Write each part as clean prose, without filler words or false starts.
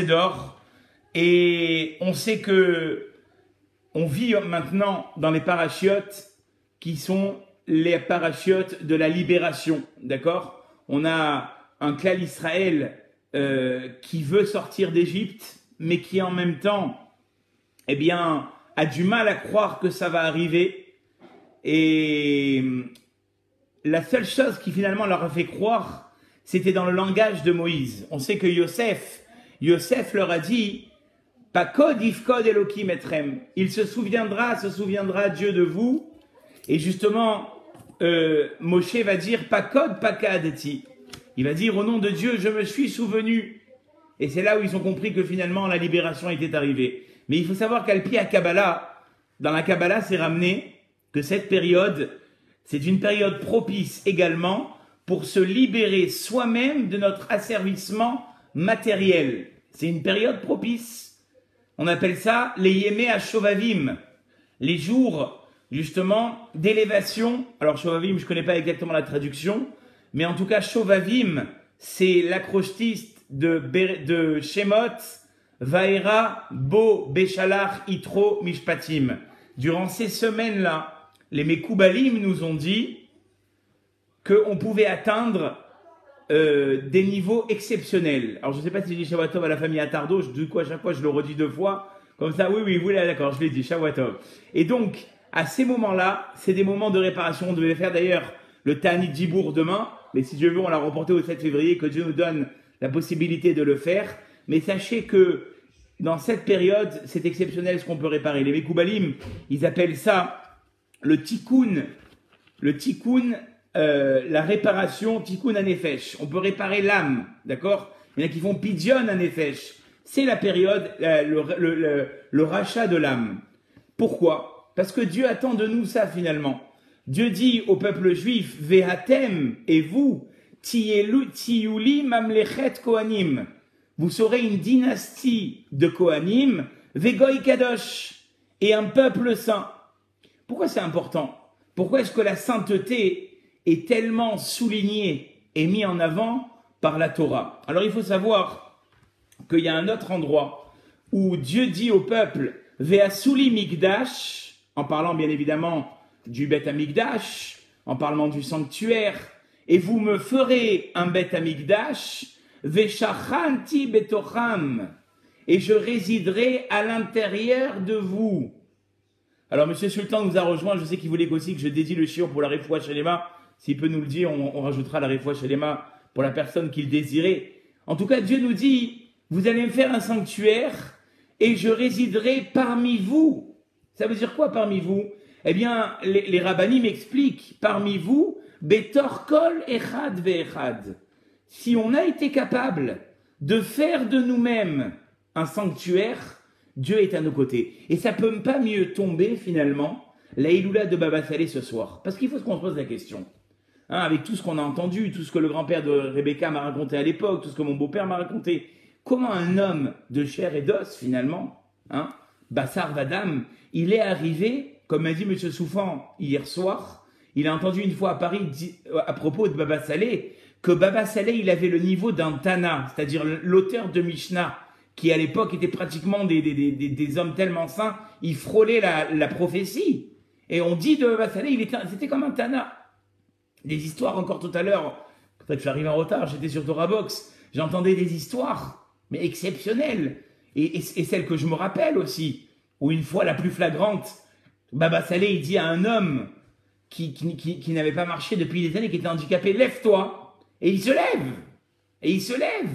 d'or. Et on sait que on vit maintenant dans les parachiotes qui sont les parachiotes de la libération, d'accord? On a un clan Israël qui veut sortir d'Égypte, mais qui en même temps, eh bien, a du mal à croire que ça va arriver. Et la seule chose qui finalement leur a fait croire, c'était dans le langage de Moïse. On sait que Yosef leur a dit « Pakod ifkod Elokim etrem » il se souviendra Dieu de vous. Et justement, Moshe va dire « Pakod pakadeti » il va dire « Au nom de Dieu, je me suis souvenu ». Et c'est là où ils ont compris que finalement la libération était arrivée. Mais il faut savoir qu'à Kabbalah, dans la Kabbalah, c'est ramené que cette période, c'est une période propice également pour se libérer soi-même de notre asservissement matériel. C'est une période propice. On appelle ça les Yémé Shovavim, les jours justement d'élévation. Alors Shovavim, je ne connais pas exactement la traduction, mais en tout cas Shovavim, c'est l'acrostice de Shemot, Vaera, Bo, Beshalach, Itro, Mishpatim. Durant ces semaines-là, les Mekoubalim nous ont dit qu'on pouvait atteindre des niveaux exceptionnels. Alors je ne sais pas si j'ai dit Shavuot Tov à la famille Attardo, du coup à chaque fois je le redis deux fois, comme ça, oui, là, d'accord, je l'ai dit, Shavuot Tov. Et donc, à ces moments-là, c'est des moments de réparation. On devait faire d'ailleurs le Ta'anit Dibour demain, mais si Dieu veut, on l'a reporté au 7 février, que Dieu nous donne la possibilité de le faire. Mais sachez que dans cette période, c'est exceptionnel ce qu'on peut réparer. Les Mekoubalim, ils appellent ça le tikkun, la réparation tikkun anefesh. On peut réparer l'âme, d'accord? Il y en a qui font pidyon anefesh. C'est la période, le rachat de l'âme. Pourquoi? Parce que Dieu attend de nous ça finalement. Dieu dit au peuple juif, Vehatem, et vous, Tiyuli mamlechet kohanim. Vous serez une dynastie de Kohanim, Vegoy Kadosh, et un peuple saint. Pourquoi c'est important? Pourquoi est-ce que la sainteté est tellement soulignée et mise en avant par la Torah? Alors il faut savoir qu'il y a un autre endroit où Dieu dit au peuple, Veasuli Mikdash, en parlant bien évidemment du Beth Amikdash, en parlant du sanctuaire, et vous me ferez un Beth Amikdash, Veshachanti betocham, et je résiderai à l'intérieur de vous. Alors, Monsieur Sultan nous a rejoint, je sais qu'il voulait aussi que je dédie le shiur pour la Refoua Shelema. S'il peut nous le dire, on rajoutera la Refoua Shelema pour la personne qu'il désirait. En tout cas, Dieu nous dit, vous allez me faire un sanctuaire et je résiderai parmi vous. Ça veut dire quoi parmi vous? Eh bien, les rabbinim m'expliquent, parmi vous, betor kol echad ve'echad. Si on a été capable de faire de nous-mêmes un sanctuaire, Dieu est à nos côtés. Et ça ne peut pas mieux tomber finalement la Iloula de Baba Salé ce soir. Parce qu'il faut qu'on se pose la question. Hein, avec tout ce qu'on a entendu, tout ce que le grand-père de Rebecca m'a raconté à l'époque, tout ce que mon beau-père m'a raconté, comment un homme de chair et d'os finalement, hein, Bassar Vadam, il est arrivé, comme m'a dit M. Soufan hier soir, il a entendu une fois à Paris à propos de Baba Salé, que Baba Salé, il avait le niveau d'un Tana, c'est-à-dire l'auteur de Mishnah, qui à l'époque était pratiquement des hommes tellement saints, il frôlait la prophétie. Et on dit de Baba Salé, c'était comme un Tana. Des histoires encore tout à l'heure, quand je suis arrivé en retard, j'étais sur Torah Box, j'entendais des histoires, mais exceptionnelles. Et celles que je me rappelle aussi, où une fois la plus flagrante, Baba Salé, il dit à un homme qui n'avait pas marché depuis des années, qui était handicapé, lève-toi. Et il se lève. Et il se lève.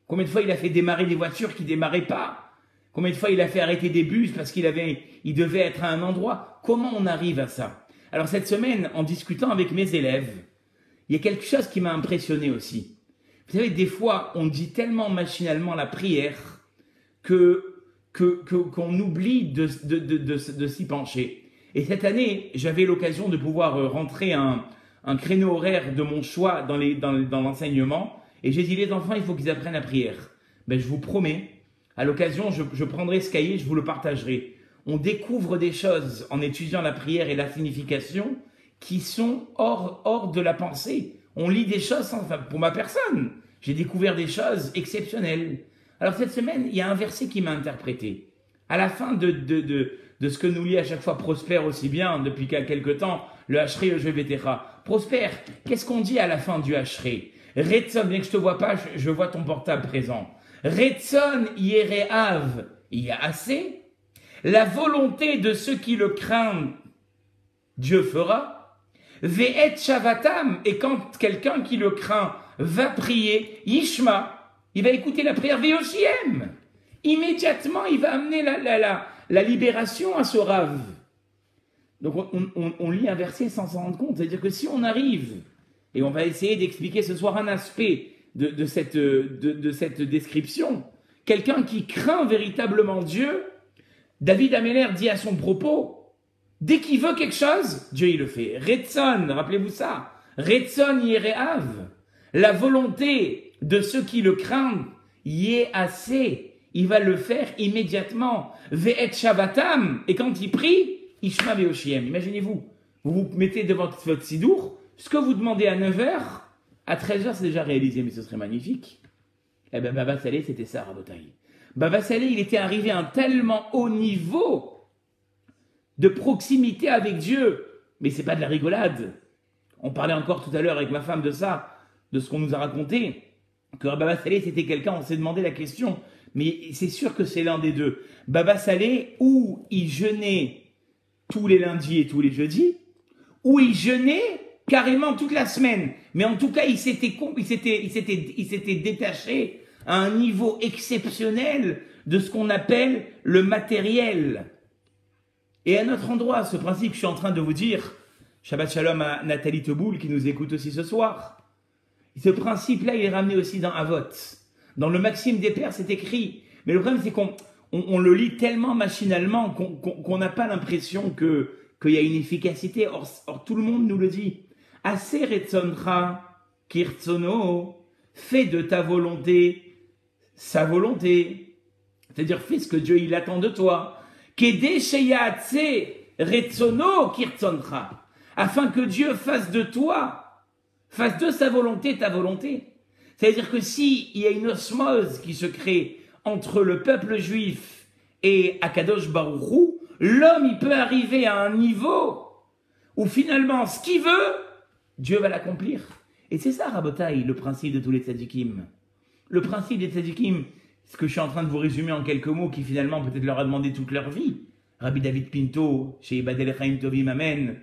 Combien de fois il a fait démarrer des voitures qui ne démarraient pas? Combien de fois il a fait arrêter des bus parce qu'il devait être à un endroit? Comment on arrive à ça? Alors cette semaine, en discutant avec mes élèves, il y a quelque chose qui m'a impressionné aussi. Vous savez, des fois, on dit tellement machinalement la prière qu'on oublie de s'y pencher. Et cette année, j'avais l'occasion de pouvoir rentrer un créneau horaire de mon choix dans l'enseignement. Et j'ai dit, les enfants, il faut qu'ils apprennent la prière. Ben, je vous promets, à l'occasion, je prendrai ce cahier, je vous le partagerai. On découvre des choses en étudiant la prière et la signification qui sont hors de la pensée. On lit des choses, enfin, pour ma personne, j'ai découvert des choses exceptionnelles. Alors cette semaine, il y a un verset qui m'a interprété. À la fin de ce que nous lit à chaque fois Prosper aussi bien, depuis quelque temps, le Hachré, le Jvetecha. Prosper, qu'est-ce qu'on dit à la fin du Hachré? Retson, bien que je te vois pas, je vois ton portable présent. Retson Yereav, il y a assez. La volonté de ceux qui le craignent, Dieu fera. Ve'et Shavatam, et quand quelqu'un qui le craint va prier, Yishma, il va écouter la prière Ve'oshiem. Immédiatement, il va amener la libération à ce rave. Donc on lit un verset sans s'en rendre compte. C'est-à-dire que si on arrive, et on va essayer d'expliquer ce soir un aspect de cette description, quelqu'un qui craint véritablement Dieu, David Améler dit à son propos, dès qu'il veut quelque chose, Dieu il le fait. Retson, rappelez-vous ça, Retson Yereav, la volonté de ceux qui le craignent, y est assez. Il va le faire immédiatement. Ve'et Shavatam, et quand il prie, Ishma Ve'oshiem. Imaginez-vous, vous vous mettez devant votre sidour, ce que vous demandez à 9h, à 13h c'est déjà réalisé, mais ce serait magnifique. Eh bien, Baba Salé, c'était ça, Rabotaï. Baba Salé, il était arrivé à un tellement haut niveau de proximité avec Dieu. Mais c'est pas de la rigolade. On parlait encore tout à l'heure avec ma femme de ça, de ce qu'on nous a raconté, que Baba Salé, c'était quelqu'un, on s'est demandé la question, mais c'est sûr que c'est l'un des deux. Baba Salé, où il jeûnait tous les lundis et tous les jeudis, où il jeûnait carrément toute la semaine. Mais en tout cas, il s'était détaché à un niveau exceptionnel de ce qu'on appelle le matériel. Et à notre endroit, ce principe que je suis en train de vous dire, Shabbat Shalom à Nathalie Teboul qui nous écoute aussi ce soir, ce principe-là, il est ramené aussi dans Avot. Dans le Maxime des Pères, c'est écrit. Mais le problème, c'est qu'on le lit tellement machinalement qu'on n'a pas l'impression qu'il y a une efficacité. Or, tout le monde nous le dit. Assez retzoncha kirtsono, fais de ta volonté sa volonté. C'est-à-dire, fais ce que Dieu il attend de toi. Kede sheyatse retzono kirtzoncha, afin que Dieu fasse de toi, fasse de sa volonté ta volonté. C'est-à-dire que s'il y a une osmose qui se crée entre le peuple juif et Akadosh Baruch Hu, l'homme il peut arriver à un niveau où finalement ce qu'il veut, Dieu va l'accomplir. Et c'est ça, Rabotaï, le principe de tous les tzadikim. Le principe des tzadikim, ce que je suis en train de vous résumer en quelques mots, qui finalement peut-être leur a demandé toute leur vie. Rabbi David Pinto, chez Ibadel Chaim Tovim Amen,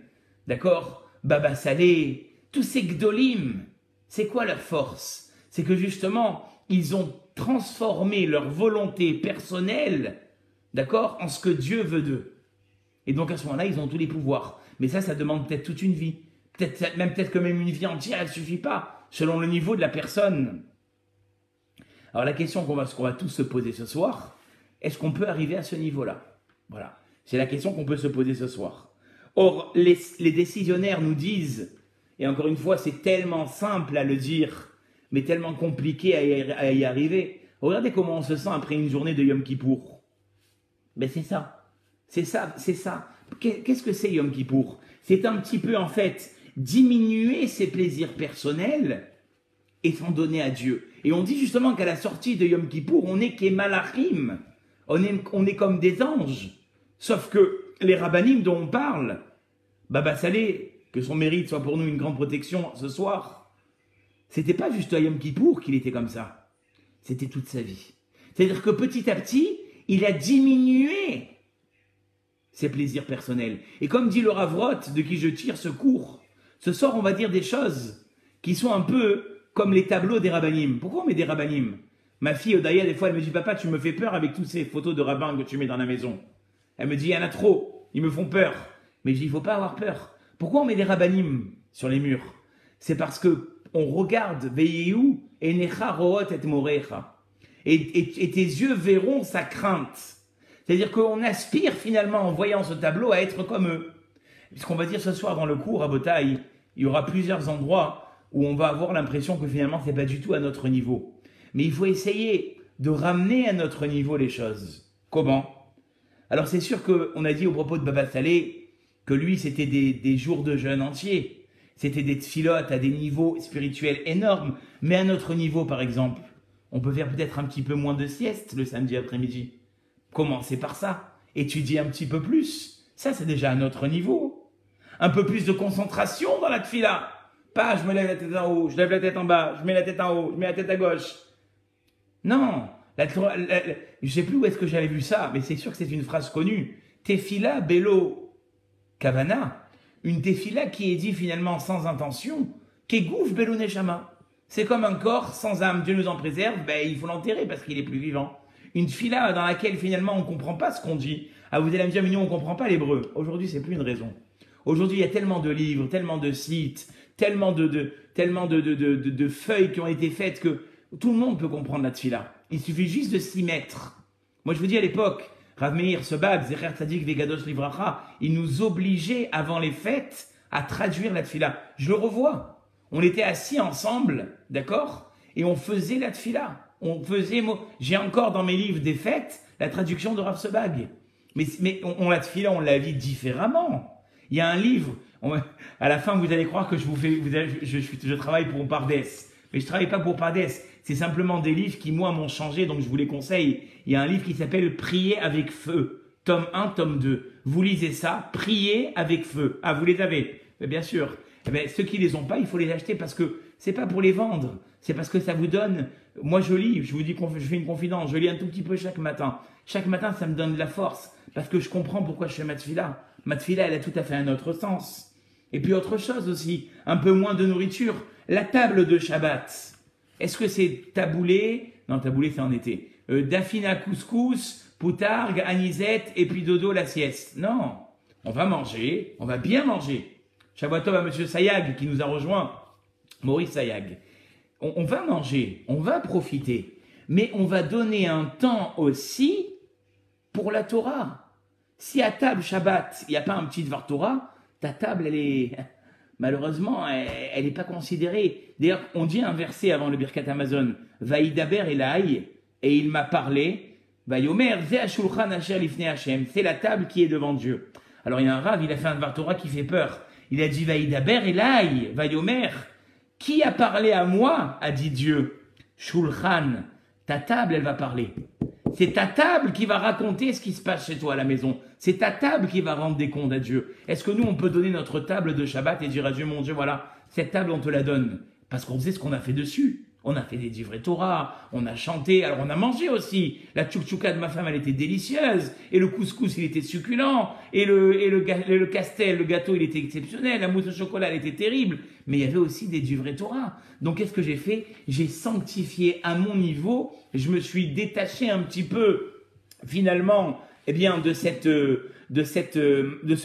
d'accord, Baba Salé, tous ces gdolim, c'est quoi leur force? C'est que justement, ils ont transformé leur volonté personnelle, d'accord, en ce que Dieu veut d'eux. Et donc à ce moment-là, ils ont tous les pouvoirs. Mais ça demande peut-être toute une vie. Peut-être que même une vie entière, elle ne suffit pas, selon le niveau de la personne. Alors la question qu'on va tous se poser ce soir, est-ce qu'on peut arriver à ce niveau-là? Voilà, c'est la question qu'on peut se poser ce soir. Or, les décisionnaires nous disent, et encore une fois, c'est tellement simple à le dire, mais tellement compliqué à y arriver. Regardez comment on se sent après une journée de Yom Kippour. Ben c'est ça. C'est ça, c'est ça. Qu'est-ce que c'est Yom Kippour? C'est un petit peu en fait diminuer ses plaisirs personnels et s'en donner à Dieu. Et on dit justement qu'à la sortie de Yom Kippour, on est qu'est malachim. On est comme des anges. Sauf que les rabbanim dont on parle, Baba Salé, que son mérite soit pour nous une grande protection ce soir, c'était pas juste à Yom Kippour qu'il était comme ça. C'était toute sa vie. C'est-à-dire que petit à petit, il a diminué ses plaisirs personnels. Et comme dit le Rav Roth, de qui je tire ce cours, ce soir on va dire des choses qui sont un peu comme les tableaux des rabbanim. Pourquoi on met des rabbanim? Ma fille Odaya, des fois, elle me dit, papa, tu me fais peur avec toutes ces photos de rabbins que tu mets dans la maison. Elle me dit, il y en a trop, ils me font peur. Mais je dis, il ne faut pas avoir peur. Pourquoi on met des rabbanim sur les murs? C'est parce que on regarde, Veyehu, Enecha root et morecha. Et tes yeux verront sa crainte. C'est-à-dire qu'on aspire finalement, en voyant ce tableau, à être comme eux. Ce qu'on va dire ce soir dans le cours à Botaï, il y aura plusieurs endroits où on va avoir l'impression que finalement, ce n'est pas du tout à notre niveau. Mais il faut essayer de ramener à notre niveau les choses. Comment? Alors c'est sûr qu'on a dit au propos de Baba Salé que lui, c'était des jours de jeûne entiers. C'était des tfilotes à des niveaux spirituels énormes. Mais à notre niveau, par exemple, On peut faire peut-être un petit peu moins de sieste le samedi après-midi. Commencez par ça. Étudiez un petit peu plus. Ça, c'est déjà à notre niveau. Un peu plus de concentration dans la tfila. Pas, je me lève la tête en haut, je lève la tête en bas, je mets la tête en haut, je mets la tête à gauche. Non. Je sais plus où est-ce que j'avais vu ça, mais c'est sûr que c'est une phrase connue. Tefila belo kavana. Une tefila qui est dit finalement sans intention. Kegouf belo neshama. C'est comme un corps sans âme. Dieu nous en préserve, ben, il faut l'enterrer parce qu'il est plus vivant. Une tefila dans laquelle finalement on ne comprend pas ce qu'on dit. Ah, vous allez me dire, mais nous on ne comprend pas l'hébreu. Aujourd'hui, c'est plus une raison. Aujourd'hui, il y a tellement de livres, tellement de sites, tellement de feuilles qui ont été faites que tout le monde peut comprendre la tefila. Il suffit juste de s'y mettre. Moi, je vous dis à l'époque, Rav Meir Sebag, Zecher Tzadik Vegadosh Livracha, il nous obligeait avant les fêtes à traduire la tefila. Je le revois. On était assis ensemble, d'accord, et on faisait la tefila. J'ai encore dans mes livres des fêtes la traduction de Rav Sebag. Mais la tefila, on la vit différemment. Il y a un livre, à la fin vous allez croire que je travaille pour Pardes. Mais je travaille pas pour Pardes. C'est simplement des livres qui, moi, m'ont changé, donc je vous les conseille. Il y a un livre qui s'appelle Prier avec feu. Tome 1, tome 2. Vous lisez ça, Prier avec feu. Ah, vous les avez? Bien sûr. Ceux qui les ont pas, il faut les acheter parce que c'est pas pour les vendre. C'est parce que ça vous donne. Moi, je lis, je vous dis, je fais une confidence. Je lis un tout petit peu chaque matin. Chaque matin, ça me donne de la force parce que je comprends pourquoi je fais ma tefila. Ma tefila, elle a tout à fait un autre sens. Et puis autre chose aussi, un peu moins de nourriture. La table de Shabbat. Est-ce que c'est taboulé? Non, taboulé, c'est en été. Dafina couscous, poutargue, anisette, et puis dodo, la sieste. Non. On va manger, on va bien manger. Shabbat tov à Monsieur Sayag qui nous a rejoint. Maurice Sayag. On va manger, on va profiter. Mais on va donner un temps aussi pour la Torah. Si à table Shabbat, il n'y a pas un petit Dvar Torah, ta table, elle est, malheureusement, elle n'est pas considérée. D'ailleurs, on dit un verset avant le Birkat Amazon, Vaïdaber Elai, et il m'a parlé, Vaïomer, Ze Ashulchan Asher Lifnei Hashem, c'est la table qui est devant Dieu. Alors il y a un Rav, il a fait un Dvar Torah qui fait peur. Il a dit Vaïdaber Elai, Vaïomer, qui a parlé à moi, a dit Dieu. Shulchan, ta table, elle va parler. C'est ta table qui va raconter ce qui se passe chez toi à la maison. C'est ta table qui va rendre des comptes à Dieu. Est-ce que nous, on peut donner notre table de Shabbat et dire à Dieu, mon Dieu, voilà, cette table, on te la donne. Parce qu'on sait ce qu'on a fait dessus. On a fait des divrei Torah, on a chanté, alors on a mangé aussi. La tchouk-tchouka de ma femme, elle était délicieuse. Et le couscous, il était succulent. Et le castel, le gâteau, il était exceptionnel. La mousse au chocolat, elle était terrible. Mais il y avait aussi des divrei Torah. Donc qu'est-ce que j'ai fait? J'ai sanctifié à mon niveau. Je me suis détaché un petit peu, finalement, eh bien, de ce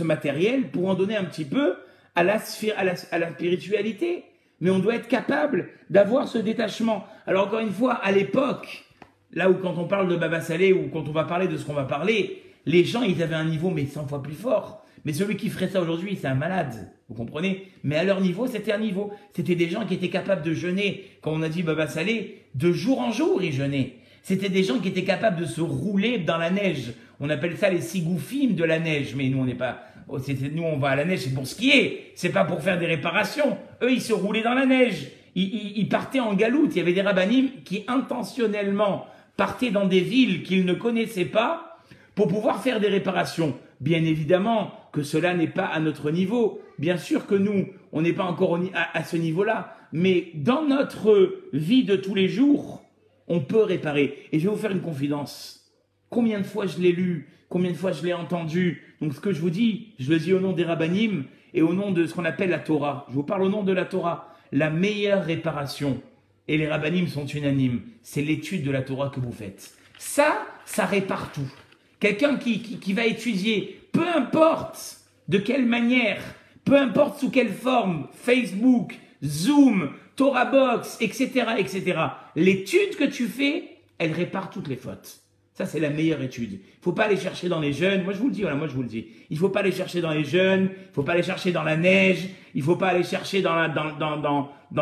matériel pour en donner un petit peu à la sphère, à la spiritualité. Mais on doit être capable d'avoir ce détachement. Alors encore une fois, à l'époque, là où quand on parle de Baba Salé ou quand on va parler de ce qu'on va parler, les gens, ils avaient un niveau mais 100 fois plus fort. Mais celui qui ferait ça aujourd'hui, c'est un malade. Vous comprenez? Mais à leur niveau, c'était un niveau. C'était des gens qui étaient capables de jeûner. Quand on a dit Baba Salé, de jour en jour, ils jeûnaient. C'était des gens qui étaient capables de se rouler dans la neige. On appelle ça les sigoufim de la neige. Mais nous, on n'est pas... Nous, on va à la neige, c'est pour skier. C'est pas pour faire des réparations. Eux, ils se roulaient dans la neige. Ils partaient en galoute. Il y avait des rabbinim qui intentionnellement partaient dans des villes qu'ils ne connaissaient pas pour pouvoir faire des réparations. Bien évidemment que cela n'est pas à notre niveau. Bien sûr que nous, on n'est pas encore à ce niveau-là. Mais dans notre vie de tous les jours, on peut réparer. Et je vais vous faire une confidence. Combien de fois je l'ai lu? Combien de fois je l'ai entendu? Donc ce que je vous dis, je le dis au nom des rabbinim et au nom de ce qu'on appelle la Torah. Je vous parle au nom de la Torah. La meilleure réparation, et les rabbinim sont unanimes, c'est l'étude de la Torah que vous faites. Ça répare tout. Quelqu'un qui va étudier, peu importe de quelle manière, peu importe sous quelle forme, Facebook, Zoom, Torah Box, etc., etc., l'étude que tu fais, elle répare toutes les fautes. Ça, c'est la meilleure étude. Il ne faut pas aller chercher dans les jeunes. Moi, je vous le dis, voilà, moi, je vous le dis. Il ne faut pas aller chercher dans les jeunes. Il ne faut pas aller chercher dans la neige. Il ne faut pas aller chercher dans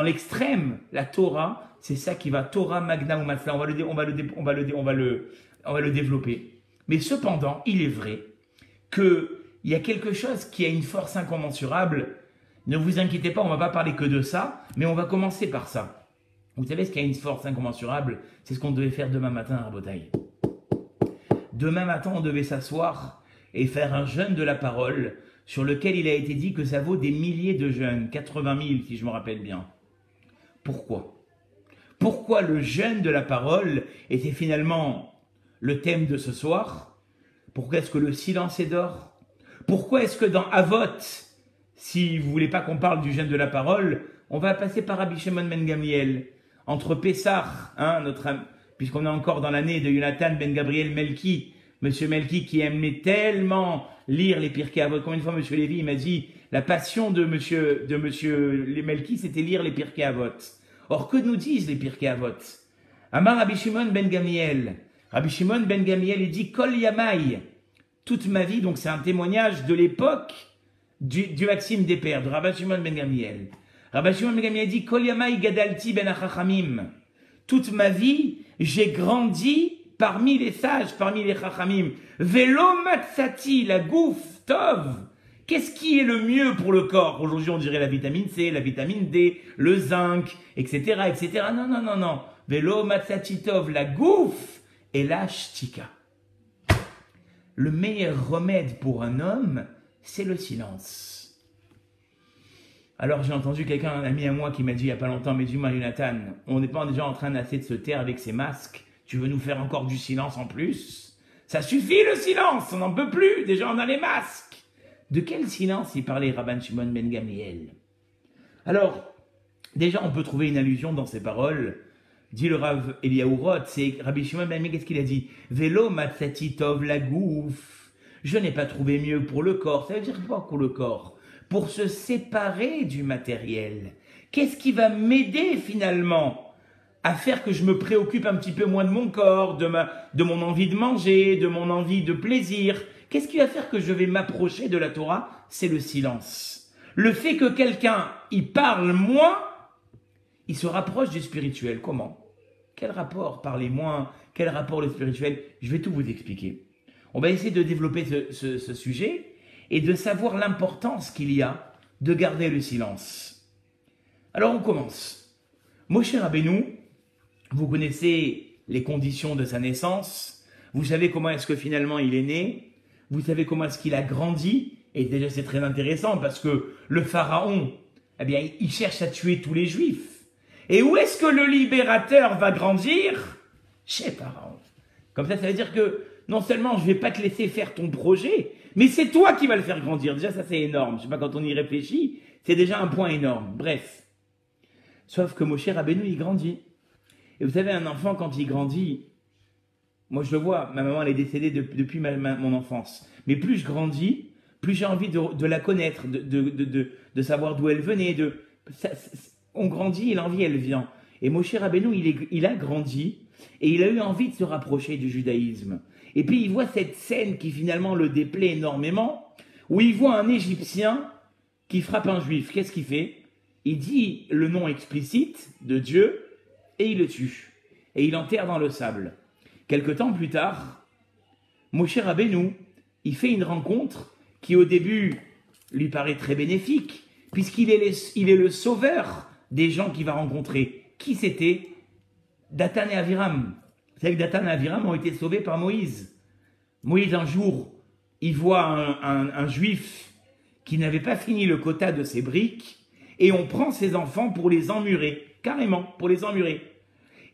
l'extrême. La Torah, c'est ça qui va Torah Magna ou Matzla. On va le développer. Mais cependant, il est vrai qu'il y a quelque chose qui a une force incommensurable. Ne vous inquiétez pas, on ne va pas parler que de ça, mais on va commencer par ça. Vous savez ce qui a une force incommensurable? C'est ce qu'on devait faire demain matin à Rabotaï. Demain matin, on devait s'asseoir et faire un jeûne de la parole sur lequel il a été dit que ça vaut des milliers de jeûnes, 80 000 si je me rappelle bien. Pourquoi? Pourquoi le jeûne de la parole était finalement le thème de ce soir? Pourquoi est-ce que le silence est d'or? Pourquoi est-ce que dans Avot, si vous voulez pas qu'on parle du jeûne de la parole, on va passer par Rabbi Shimon ben Gamliel, entre Pessah, puisqu'on est encore dans l'année de Yonatan ben Gabriel Melki, Monsieur Melki qui aimait tellement lire les Pirkei Avot. Combien de fois Monsieur Lévy il m'a dit la passion de Monsieur Melki, c'était lire les Pirkei Avot. Or que nous disent les Pirkei Avot? Amar Rabbi Shimon ben Gamliel. Rabbi Shimon ben Gamliel il dit Kol Yamai. Toute ma vie, donc c'est un témoignage de l'époque du Maxime des Pères, de Rabbi Shimon ben Gamliel. Rabbi Shimon ben Gamliel dit Kol Yamai Gadalti ben Achachamim. Toute ma vie, j'ai grandi parmi les sages, parmi les Chachamim. Velo matzati, la gouffe, tov. Qu'est-ce qui est le mieux pour le corps? Aujourd'hui, on dirait la vitamine C, la vitamine D, le zinc, etc., etc. Non, non, non, non. Velo matzati tov, la gouffe et la shtika. Le meilleur remède pour un homme, c'est le silence. Alors j'ai entendu quelqu'un, un ami à moi qui m'a dit il n'y a pas longtemps, mais dis-moi Jonathan, on n'est pas déjà en train d'essayer de se taire avec ces masques? Tu veux nous faire encore du silence en plus? Ça suffit le silence, on n'en peut plus, déjà on a les masques. De quel silence il parlait Rabban Shimon ben Gamliel? Alors, déjà on peut trouver une allusion dans ces paroles. Dit le Rav Eliyahu Roth, c'est Rabbi Shimon ben Gamliel, qu'est-ce qu'il a dit? Velo matzati tov la gouf. Je n'ai pas trouvé mieux pour le corps. Ça veut dire quoi pour le corps? Pour se séparer du matériel. Qu'est-ce qui va m'aider finalement à faire que je me préoccupe un petit peu moins de mon corps, de mon envie de manger, de mon envie de plaisir? Qu'est-ce qui va faire que je vais m'approcher de la Torah? C'est le silence. Le fait que quelqu'un y parle moins, il se rapproche du spirituel. Comment? Quel rapport parler moins? Quel rapport le spirituel? Je vais tout vous expliquer. On va essayer de développer ce sujet et de savoir l'importance qu'il y a de garder le silence. Alors on commence. Moshe Rabbeinu, vous connaissez les conditions de sa naissance, vous savez comment est-ce que finalement il est né, vous savez comment est-ce qu'il a grandi, et déjà c'est très intéressant parce que le pharaon, eh bien il cherche à tuer tous les juifs. Et où est-ce que le libérateur va grandir? Chez Pharaon. Comme ça veut dire que non seulement je ne vais pas te laisser faire ton projet, mais c'est toi qui vas le faire grandir. Déjà ça c'est énorme, je sais pas, quand on y réfléchit, c'est déjà un point énorme. Bref. Sauf que Moshe Rabbeinu il grandit. Et vous savez, un enfant, quand il grandit, moi je le vois, ma maman elle est décédée depuis mon enfance. Mais plus je grandis, plus j'ai envie de la connaître, de savoir d'où elle venait. On grandit et l'envie elle vient. Et Moshe Rabbeinu, il a grandi et il a eu envie de se rapprocher du judaïsme. Et puis il voit cette scène qui finalement le déplaît énormément, où il voit un Égyptien qui frappe un Juif. Qu'est-ce qu'il fait? Il dit le nom explicite de Dieu, et il le tue. Et il l'enterre dans le sable. Quelque temps plus tard, Moshe Rabbeinu, il fait une rencontre qui au début lui paraît très bénéfique, puisqu'il est le sauveur des gens qu'il va rencontrer. Qui c'était? Dathan et Aviram. Vous savez que Dathan et Aviram ont été sauvés par Moïse. Moïse, un jour, il voit un juif qui n'avait pas fini le quota de ses briques, et on prend ses enfants pour les emmurer. Carrément, pour les emmurer.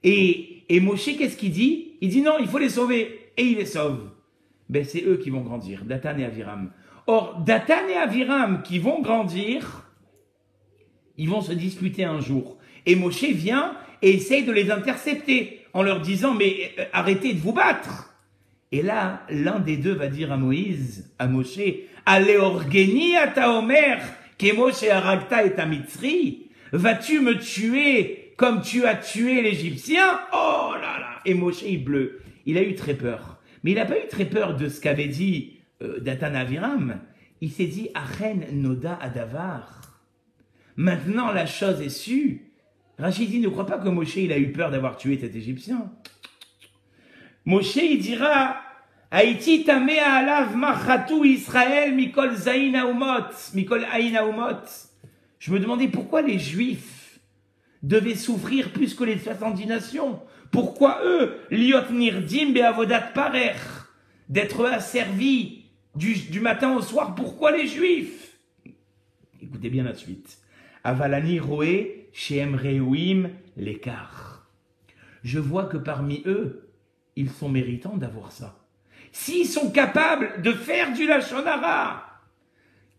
Et Moshe, qu'est-ce qu'il dit? Il dit non, il faut les sauver. Et il les sauve. Ben, c'est eux qui vont grandir, Dathan et Aviram. Or, Dathan et Aviram qui vont grandir, ils vont se disputer un jour. Et Moshe vient et essaye de les intercepter en leur disant mais arrêtez de vous battre. Et là, l'un des deux va dire à Moïse, à Moshe, Aleorgeni ata omer, ke Moshe aragta et Mitzri. Vas-tu me tuer comme tu as tué l'Égyptien? Oh là là! Et Moshe, il a eu très peur. Mais il n'a pas eu très peur de ce qu'avait dit Dathan Aviram. Il s'est dit, Achen Noda Adavar. Maintenant, la chose est sue. Rachid dit, ne crois pas que Moshe, il a eu peur d'avoir tué cet Égyptien. Moshe, il dira, Haïti tamea alav machatou Israël mikol zaïna umot, mikol aïna umot. Je me demandais pourquoi les Juifs devaient souffrir plus que les 70 nations? Pourquoi eux, liot nirdim be'avodat parer, d'être asservis du matin au soir? Pourquoi les Juifs? Écoutez bien la suite. Avalani roé shehem reuim l'écart. Je vois que parmi eux, ils sont méritants d'avoir ça. S'ils sont capables de faire du lachon hara,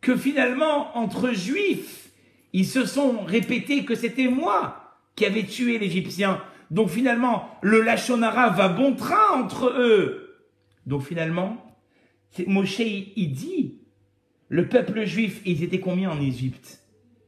que finalement, entre Juifs, ils se sont répétés que c'était moi qui avais tué l'Égyptien. Donc finalement, le lachon hara va bon train entre eux. Donc finalement, Moshe, il dit, le peuple juif, ils étaient combien en Égypte?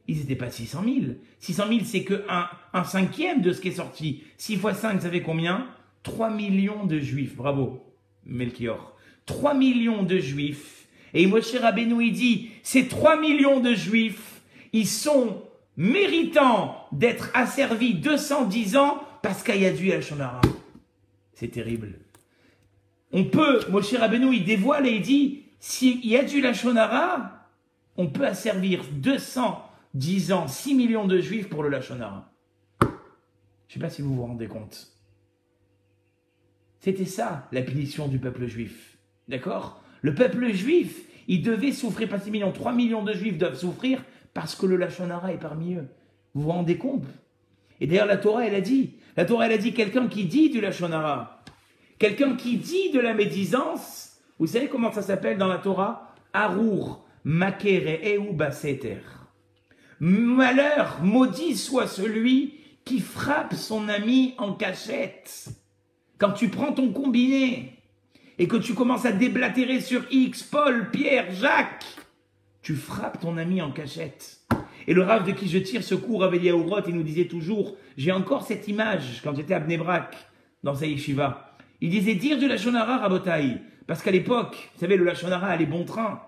Ils n'étaient pas 600 000. 600 000, c'est que un cinquième de ce qui est sorti. 6 fois 5, ça fait combien? 3 millions de juifs. Bravo, Melchior. 3 millions de juifs. Et Moshe Rabbeinu, il dit, ces 3 millions de juifs, ils sont méritants d'être asservis 210 ans parce qu'il y a du lachon hara. C'est terrible. On peut, Moshe Rabbeinu, il dévoile et il dit, s'il y a du lachon hara, on peut asservir 210 ans, 6 millions de juifs pour le lachon hara. Je ne sais pas si vous vous rendez compte. C'était ça, la punition du peuple juif. D'accord? Le peuple juif, il devait souffrir, pas 6 millions, 3 millions de juifs doivent souffrir parce que le lachon hara est parmi eux. Vous vous rendez compte? Et d'ailleurs, la Torah, elle a dit, quelqu'un qui dit du lachon hara, quelqu'un qui dit de la médisance, vous savez comment ça s'appelle dans la Torah? Arour, makere ou baseter. Malheur, maudit soit celui qui frappe son ami en cachette. Quand tu prends ton combiné et que tu commences à déblatérer sur X, Paul, Pierre, Jacques, tu frappes ton ami en cachette. Et le Rav de qui je tire secours, Rav Eliyahu Roth, il nous disait toujours, j'ai encore cette image quand j'étais à Bnei Brak, dans sa yeshiva. Il disait dire du lachon hara, Rabotai, parce qu'à l'époque, vous savez, le lachon hara allait bon train.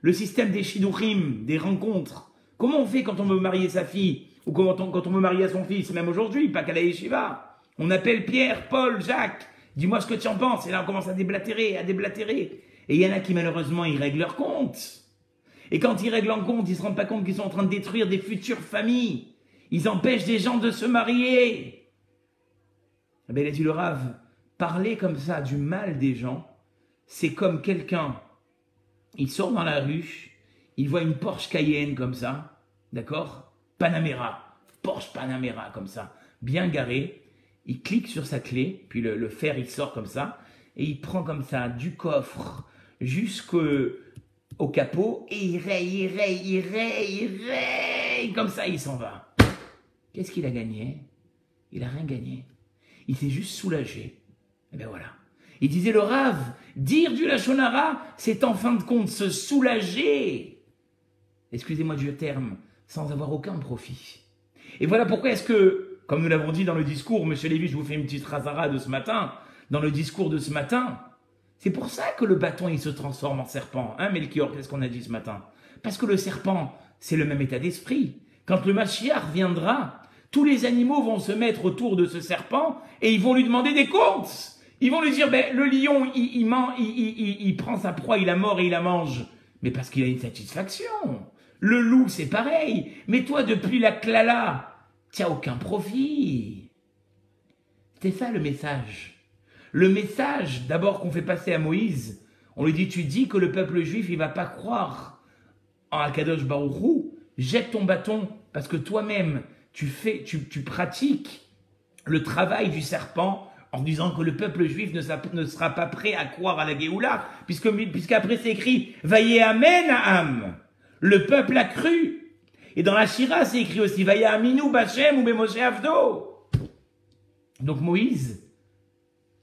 Le système des shidduchim, des rencontres. Comment on fait quand on veut marier sa fille ou quand on veut marier son fils, même aujourd'hui, pas qu'à la yeshiva? On appelle Pierre, Paul, Jacques. Dis-moi ce que tu en penses. Et là, on commence à déblatérer, Et il y en a qui, malheureusement, ils règlent leur compte. Et quand ils règlent en compte, ils ne se rendent pas compte qu'ils sont en train de détruire des futures familles. Ils empêchent des gens de se marier. Eh bien, il a dit le Rav, parler comme ça du mal des gens, c'est comme quelqu'un, il sort dans la rue, il voit une Porsche Cayenne comme ça, d'accord? Panamera, Porsche Panamera comme ça, bien garé. Il clique sur sa clé, puis le fer il sort comme ça, et il prend comme ça du coffre jusqu'au capot, et il raye, comme ça il s'en va. Qu'est-ce qu'il a gagné? Il n'a rien gagné. Il s'est juste soulagé. Et bien voilà. Il disait le Rav, dire du lachon hara, c'est en fin de compte se soulager. Excusez-moi du terme, sans avoir aucun profit. Et voilà pourquoi est-ce que, comme nous l'avons dit dans le discours, Monsieur Lévy, je vous fais une petite razara de ce matin, dans le discours de ce matin, c'est pour ça que le bâton, il se transforme en serpent. Hein, Melchior, qu'est-ce qu'on a dit ce matin? Parce que le serpent, c'est le même état d'esprit. Quand le Mashiach viendra, tous les animaux vont se mettre autour de ce serpent et ils vont lui demander des comptes. Ils vont lui dire, ben, le lion, il prend sa proie, il la mord et il la mange. Mais parce qu'il a une satisfaction. Le loup, c'est pareil. Mais toi, depuis la klala, tu n'as aucun profit. C'est ça le message. Le message, d'abord, qu'on fait passer à Moïse, on lui dit, tu dis que le peuple juif, il ne va pas croire en Akadosh Baruch Hu, jette ton bâton, parce que toi-même, tu pratiques le travail du serpent en disant que le peuple juif ne sera pas prêt à croire à la Géoula, puisqu'après c'est écrit « Vaye amen Am ». Le peuple a cru. Et dans la Shira, c'est écrit aussi « Vaye aminu bachem ou bemoshe avdo ». Donc Moïse,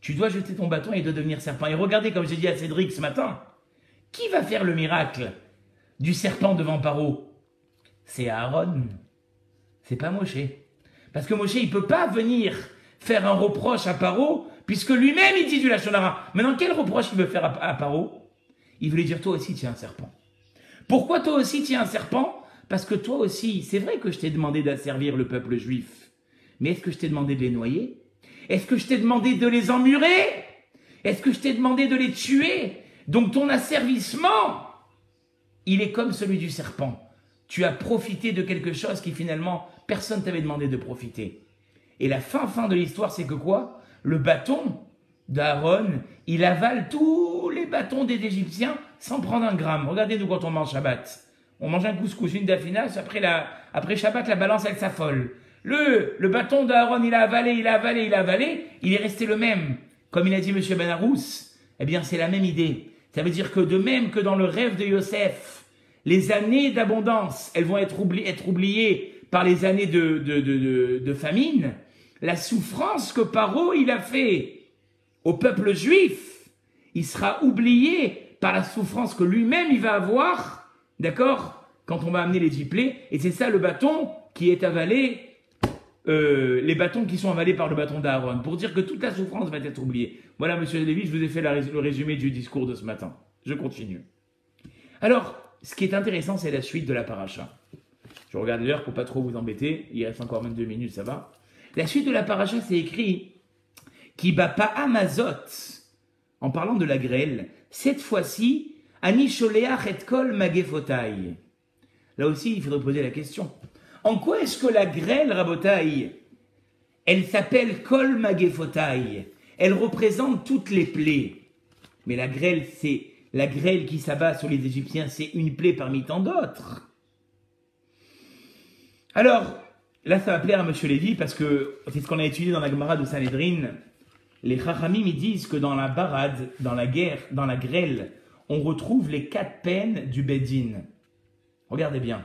tu dois jeter ton bâton et dois devenir serpent. Et regardez, comme j'ai dit à Cédric ce matin, qui va faire le miracle du serpent devant Paro? C'est Aaron. C'est pas Moshe. Parce que Moshe, il ne peut pas venir faire un reproche à Paro, puisque lui-même, il dit du lachon hara. Maintenant, quel reproche il veut faire à Paro? Il veut lui dire, toi aussi, tu es un serpent. Pourquoi toi aussi, tu es un serpent? Parce que toi aussi, c'est vrai que je t'ai demandé d'asservir le peuple juif. Mais est-ce que je t'ai demandé de les noyer? Est-ce que je t'ai demandé de les emmurer? Est-ce que je t'ai demandé de les tuer? Donc ton asservissement, il est comme celui du serpent. Tu as profité de quelque chose qui finalement personne t'avait demandé de profiter. Et la fin de l'histoire, c'est que quoi? Le bâton d'Aaron, il avale tous les bâtons des Égyptiens sans prendre un gramme. Regardez-nous quand on mange Shabbat. On mange un couscous, une dafinas, après Shabbat, la balance, elle s'affole. Le bâton d'Aaron, il a avalé, il est resté le même. Comme il a dit M. Benarous, eh bien, c'est la même idée. Ça veut dire que de même que dans le rêve de Yosef, les années d'abondance, elles vont être oubliées par les années de famine, la souffrance que Paro, il a fait au peuple juif, il sera oublié par la souffrance que lui-même, il va avoir, d'accord, quand on va amener les diplés, et c'est ça le bâton qui est avalé, les bâtons qui sont avalés par le bâton d'Aaron, pour dire que toute la souffrance va être oubliée. Voilà, monsieur Lévy, je vous ai fait le résumé du discours de ce matin. Je continue. Alors, ce qui est intéressant, c'est la suite de la paracha. Je regarde l'heure pour pas trop vous embêter, il reste encore même 2 minutes, ça va. La suite de la paracha, c'est écrit « Ki bapa amazot » en parlant de la grêle, cette fois-ci, « Ani sholeach et kol magefotai » Là aussi, il faudrait poser la question. En quoi est-ce que la grêle, Rabotai, elle s'appelle Kol Magefotai? Elle représente toutes les plaies. Mais la grêle, c'est la grêle qui s'abat sur les Égyptiens, c'est une plaie parmi tant d'autres. Alors, là, ça va plaire à M. Lévy parce que c'est ce qu'on a étudié dans la Gemara de Sanhedrin. Les Chachamim, ils disent que dans la barade, dans la guerre, dans la grêle, on retrouve les 4 peines du Beddin. Regardez bien.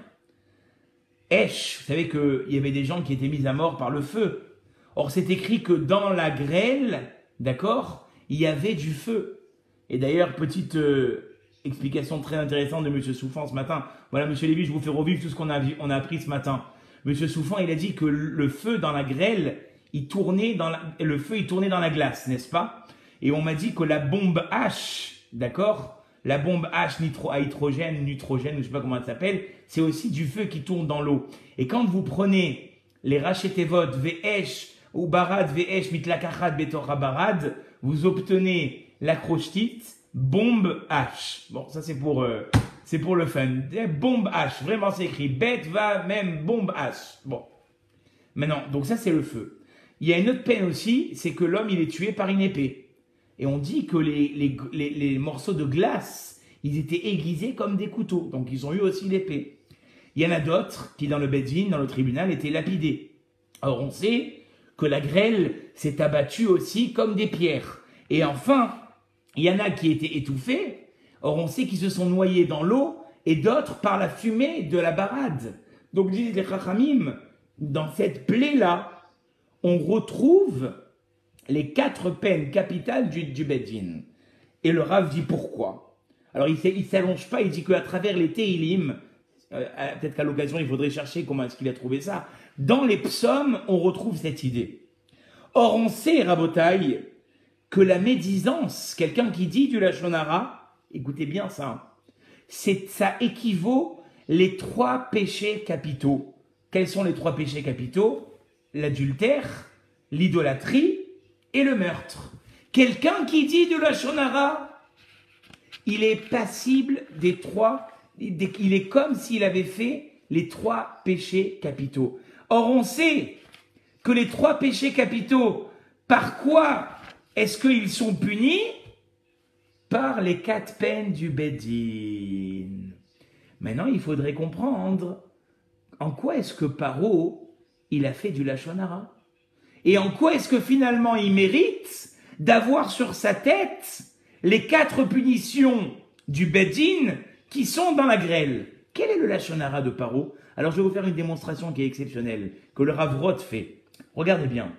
Esh, vous savez qu'il y avait des gens qui étaient mis à mort par le feu. Or, c'est écrit que dans la grêle, d'accord, il y avait du feu. Et d'ailleurs, petite explication très intéressante de M. Souffan ce matin. Voilà, M. Lévy, je vous fais revivre tout ce qu'on a appris ce matin. M. Souffan, il a dit que le feu dans la grêle, il tournait dans la glace, n'est-ce pas? Et on m'a dit que la bombe H, d'accord, la bombe H à hydrogène, nitrogène, je ne sais pas comment elle s'appelle, c'est aussi du feu qui tourne dans l'eau. Et quand vous prenez les rachetevot, Ve'esh, ou barad, Ve'esh, mitlakachat, betorah barad, vous obtenez l'acrostite, bombe H. Bon, ça c'est pour le fun. Bombe H, vraiment c'est écrit. Bet, va, même, bombe H. Bon. Maintenant, donc ça c'est le feu. Il y a une autre peine aussi, c'est que l'homme il est tué par une épée. Et on dit que les morceaux de glace, ils étaient aiguisés comme des couteaux. Donc, ils ont eu aussi l'épée. Il y en a d'autres qui, dans le Beddin, dans le tribunal, étaient lapidés. Or, on sait que la grêle s'est abattue aussi comme des pierres. Et enfin, il y en a qui étaient étouffés. Or, on sait qu'ils se sont noyés dans l'eau et d'autres par la fumée de la barade. Donc, disent les Chachamim, dans cette plaie-là, on retrouve les 4 peines capitales du Beddin. Et le Rav dit pourquoi. Alors il ne s'allonge pas, il dit qu'à travers les Teilim, peut-être qu'à l'occasion il faudrait chercher comment est-ce qu'il a trouvé ça, dans les psaumes on retrouve cette idée. Or on sait, Rabotai, que la médisance, quelqu'un qui dit du Lachon Hara, écoutez bien ça, ça équivaut les 3 péchés capitaux. Quels sont les 3 péchés capitaux? L'adultère, l'idolâtrie et le meurtre. Quelqu'un qui dit de Lachon Hara, il est passible des 3, il est comme s'il avait fait les 3 péchés capitaux. Or, on sait que les 3 péchés capitaux, par quoi est-ce qu'ils sont punis? Par les 4 peines du Beddin. Maintenant, il faudrait comprendre en quoi est-ce que Paro, il a fait du Lachon Hara. Et en quoi est-ce que finalement il mérite d'avoir sur sa tête les 4 punitions du Beddin qui sont dans la grêle? Quel est le Lachon Hara de Paro? Alors je vais vous faire une démonstration qui est exceptionnelle, que le Rav Roth fait. Regardez bien.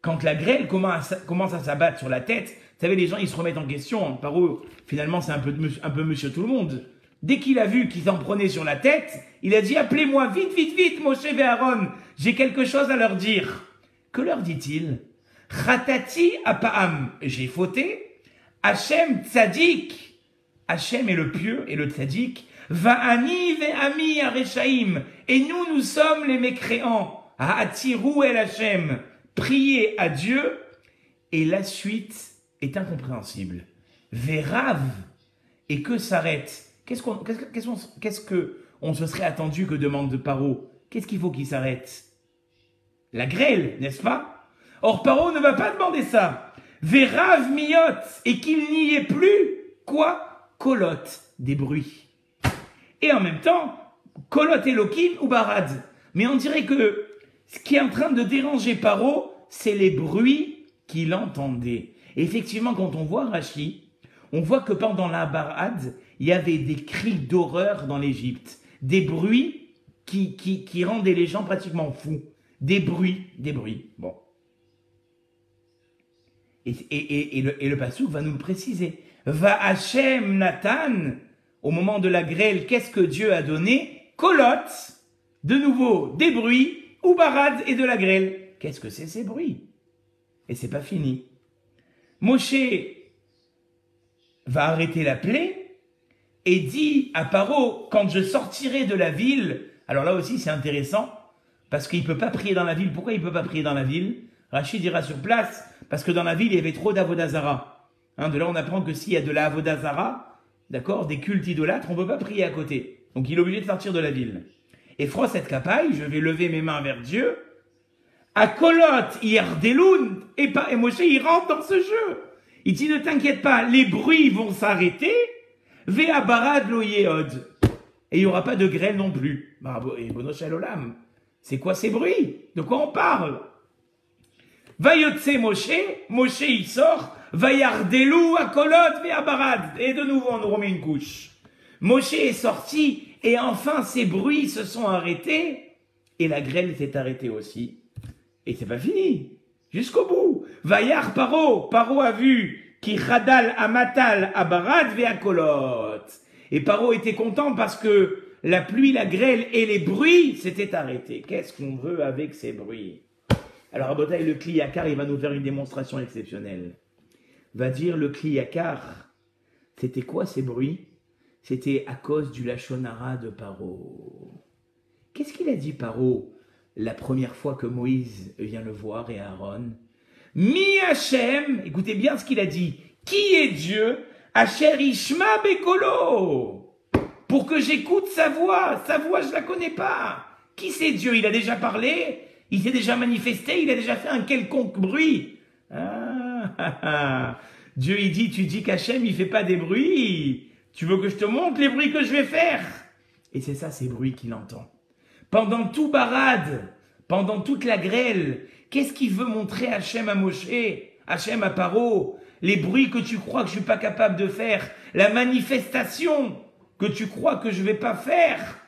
Quand la grêle commence à s'abattre sur la tête, vous savez, les gens ils se remettent en question. Paro, finalement c'est un peu monsieur tout le monde. Dès qu'il a vu qu'ils en prenaient sur la tête, il a dit « Appelez-moi, vite, vite, vite, Moshe et Aaron, j'ai quelque chose à leur dire. » Que leur dit-il? Chatati apa'am, j'ai fauté. Hachem tzadik, Hachem est le pieux et le tzadik. Va'ani ve'ami areshaim, et nous sommes les mécréants. Ha'atiru el Hachem, priez à Dieu. Et la suite est incompréhensible. Ve'rav, et que s'arrête? Qu'est-ce que on se serait attendu que demande de Paro? qu'est-ce qu'il faut qu'il s'arrête? La grêle, n'est-ce pas? Or, Paro ne va pas demander ça. Vérav miyot, et qu'il n'y ait plus, quoi? Kolot, des bruits. Et en même temps, Kolot Elokim ou Barad. Mais on dirait que ce qui est en train de déranger Paro, c'est les bruits qu'il entendait. Et effectivement, quand on voit Rashi, on voit que pendant la Barad, il y avait des cris d'horreur dans l'Égypte. Des bruits qui rendaient les gens pratiquement fous. Des bruits. Bon. Et le Passouk va nous le préciser. Va Hachem Nathan, au moment de la grêle, qu'est-ce que Dieu a donné? Kolot, de nouveau, des bruits, ou Barad et de la grêle. Qu'est-ce que c'est ces bruits? Et c'est pas fini. Moshe va arrêter la plaie et dit à Paro, quand je sortirai de la ville, alors là aussi c'est intéressant, parce qu'il ne peut pas prier dans la ville. Pourquoi il ne peut pas prier dans la ville? Rachid dira sur place, parce que dans la ville il y avait trop d'avodazara. De là on apprend que s'il y a de la avodazara, d'accord, des cultes idolâtres, on ne peut pas prier à côté. Donc il est obligé de sortir de la ville. Et Fros et Kapaï, je vais lever mes mains vers Dieu, à Kolot, Yerdeloun, et Moshe, il rentre dans ce jeu. Il dit, ne t'inquiète pas, les bruits vont s'arrêter, Vea Barad lo Yehod. Et il n'y aura pas de grêle non plus. Et Bono Shalolam, c'est quoi ces bruits? De quoi on parle? Vayotse Moshe il sort, Vayardelou à Kolot, Vea Barad. Et de nouveau, on nous remet une couche. Moshe est sorti, et enfin ces bruits se sont arrêtés, et la grêle s'est arrêtée aussi. Et c'est pas fini. Jusqu'au bout. Vayar Paro a vu qui radal amatal abarad veakolot. Et Paro était content parce que la pluie, la grêle et les bruits s'étaient arrêtés. Qu'est-ce qu'on veut avec ces bruits? Alors Abotai, le Kli Yakar, il va nous faire une démonstration exceptionnelle. Va dire le Kli Yakar, c'était quoi ces bruits? C'était à cause du Lachon Hara de Paro. Qu'est-ce qu'il a dit Paro la première fois que Moïse vient le voir et Aaron? Mi Hachem, écoutez bien ce qu'il a dit. Qui est Dieu? Asher Ishma Bekolo. Pour que j'écoute sa voix je la connais pas. Qui c'est Dieu? Il a déjà parlé, il s'est déjà manifesté, il a déjà fait un quelconque bruit. Dieu il dit, tu dis qu'Hachem il fait pas des bruits. Tu veux que je te montre les bruits que je vais faire? Et c'est ça ces bruits qu'il entend. Pendant tout Barad, pendant toute la grêle, qu'est-ce qu'il veut montrer Hachem à Moshe, Hachem à Paro? Les bruits que tu crois que je suis pas capable de faire, la manifestation que tu crois que je vais pas faire,